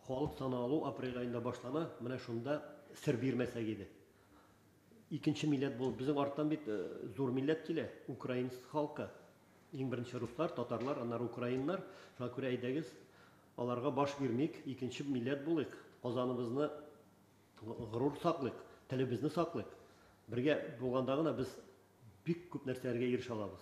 Speaker 2: халык саналу апрель айында башлана, менә шунда сер бирмәсәк иде. Икенче милләт булып, безнең арттан бит зур милләт килә, украин халкы. Иң беренче руслар, татарлар, аннары украиннар. Шуңа күрә әйдәгез, аларга баш бирмик, икенче милләт булыйк. Казаныбызны горур саклыйк, телебезне саклыйк. Бергә булганда гына без бик күп нәрсәләргә ирешә алабыз.